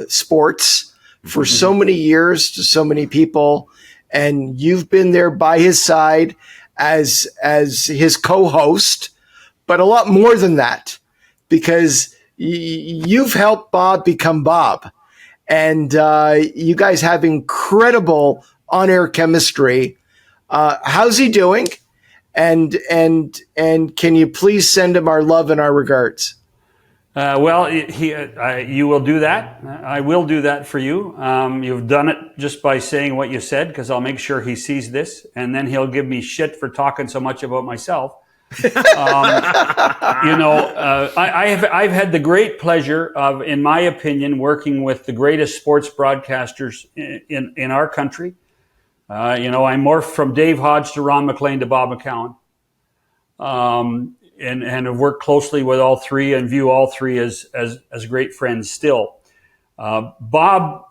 sports for so many years to so many people. And you've been there by his side as his co-host, but a lot more than that, because you've helped Bob become Bob. And you guys have incredible on-air chemistry. How's he doing? And can you please send him our love and our regards? You will do that. I will do that for you. You've done it just by saying what you said, because I'll make sure he sees this, and then he'll give me shit for talking so much about myself. I've had the great pleasure of, in my opinion, working with the greatest sports broadcasters in our country. I morphed from Dave Hodge to Ron McLean to Bob McCown. And have worked closely with all three and view all three as great friends still. Bob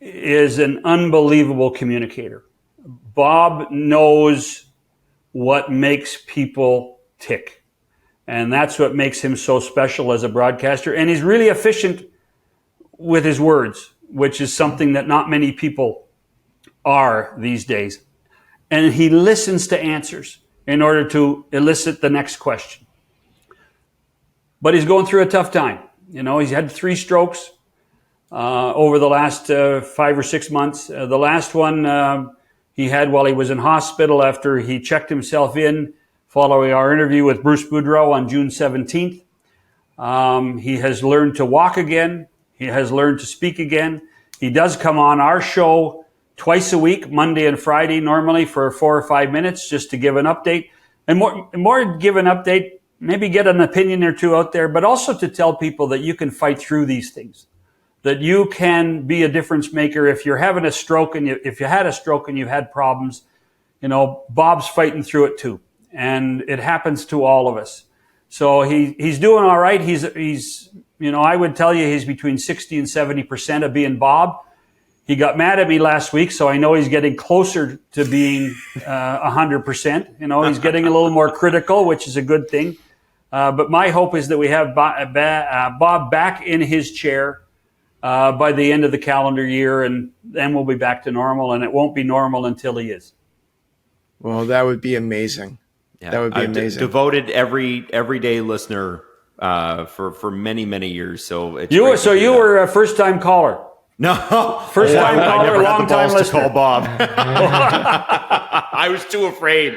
is an unbelievable communicator. Bob knows what makes people tick. And that's what makes him so special as a broadcaster. And he's really efficient with his words, which is something that not many people are these days. And he listens to answers in order to elicit the next question. But he's going through a tough time. He's had 3 strokes over the last 5 or 6 months. The last one he had while he was in hospital after he checked himself in following our interview with Bruce Boudreau on June 17th. He has learned to walk again. He has learned to speak again. He does come on our show twice a week, Monday and Friday, normally for 4 or 5 minutes, just to give an update. And more give an update, maybe get an opinion or two out there, but also to tell people that you can fight through these things, that you can be a difference maker. If you're having a stroke if you had a stroke and you've had problems, Bob's fighting through it too. And it happens to all of us. So he's doing all right. He's I would tell you he's between 60 and 70% of being Bob. He got mad at me last week, so I know he's getting closer to being 100%. He's getting a little more critical, which is a good thing. But my hope is that we have Bob back in his chair by the end of the calendar year, and then we'll be back to normal, and it won't be normal until he is. Well, that would be amazing. Yeah, that would be amazing. Devoted everyday listener for many, many years. So it's you were a first-time caller. No, first-time caller, long-time listener. To call Bob. I was too afraid.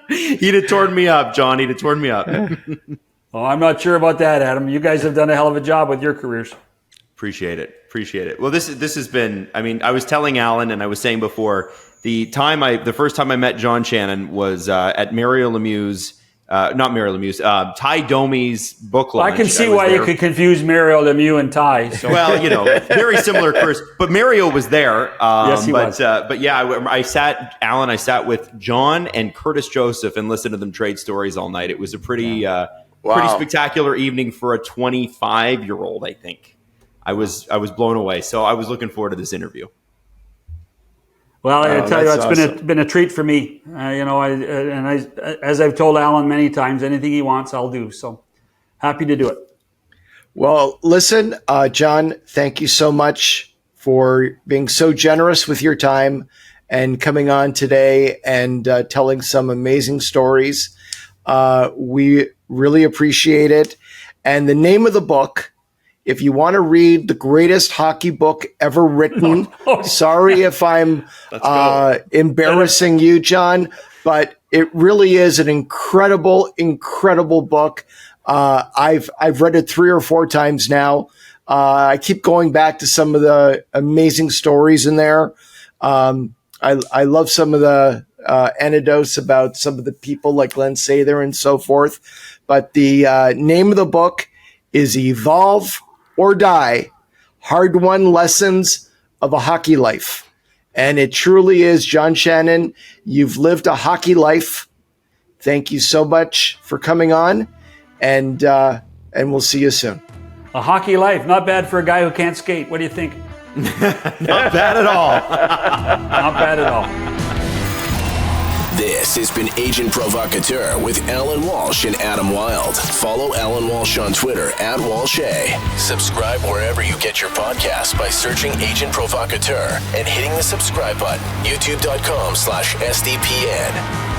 He'd have torn me up, John. He'd have torn me up. Well, I'm not sure about that, Adam. You guys have done a hell of a job with your careers. Appreciate it. Well, this has been. I mean, I was telling Allan, and I was saying before, the first time I met John Shannon was at Mario Lemieux's. Not Mario Lemieux's, Ty Domi's book launch. I can see why you could confuse Mario Lemieux and Ty. So. Well, very similar careers. But Mario was there. Yes, he was. But yeah, I sat with John and Curtis Joseph and listened to them trade stories all night. It was a pretty spectacular evening for a 25-year-old, I think. I was blown away. So I was looking forward to this interview. Well, I tell you, it's awesome. been a treat for me. As I've told Allan many times, anything he wants, I'll do. So happy to do it. Well, listen, John, thank you so much for being so generous with your time and coming on today and telling some amazing stories. We really appreciate it. And the name of the book, if you want to read the greatest hockey book ever written, sorry if I'm embarrassing you, John, but it really is an incredible, incredible book. I've read it 3 or 4 times now. I keep going back to some of the amazing stories in there. I love some of the anecdotes about some of the people like Glenn Sather and so forth. But the name of the book is Evolve or Die, Hard-Won Lessons of a Hockey Life. And it truly is, John Shannon, you've lived a hockey life. Thank you so much for coming on, and we'll see you soon. A hockey life, not bad for a guy who can't skate. What do you think? Not bad at all. Not bad at all. This has been Agent Provocateur with Allan Walsh and Adam Wylde. Follow Allan Walsh on Twitter @WalshA. Subscribe wherever you get your podcasts by searching Agent Provocateur and hitting the subscribe button. YouTube.com/SDPN.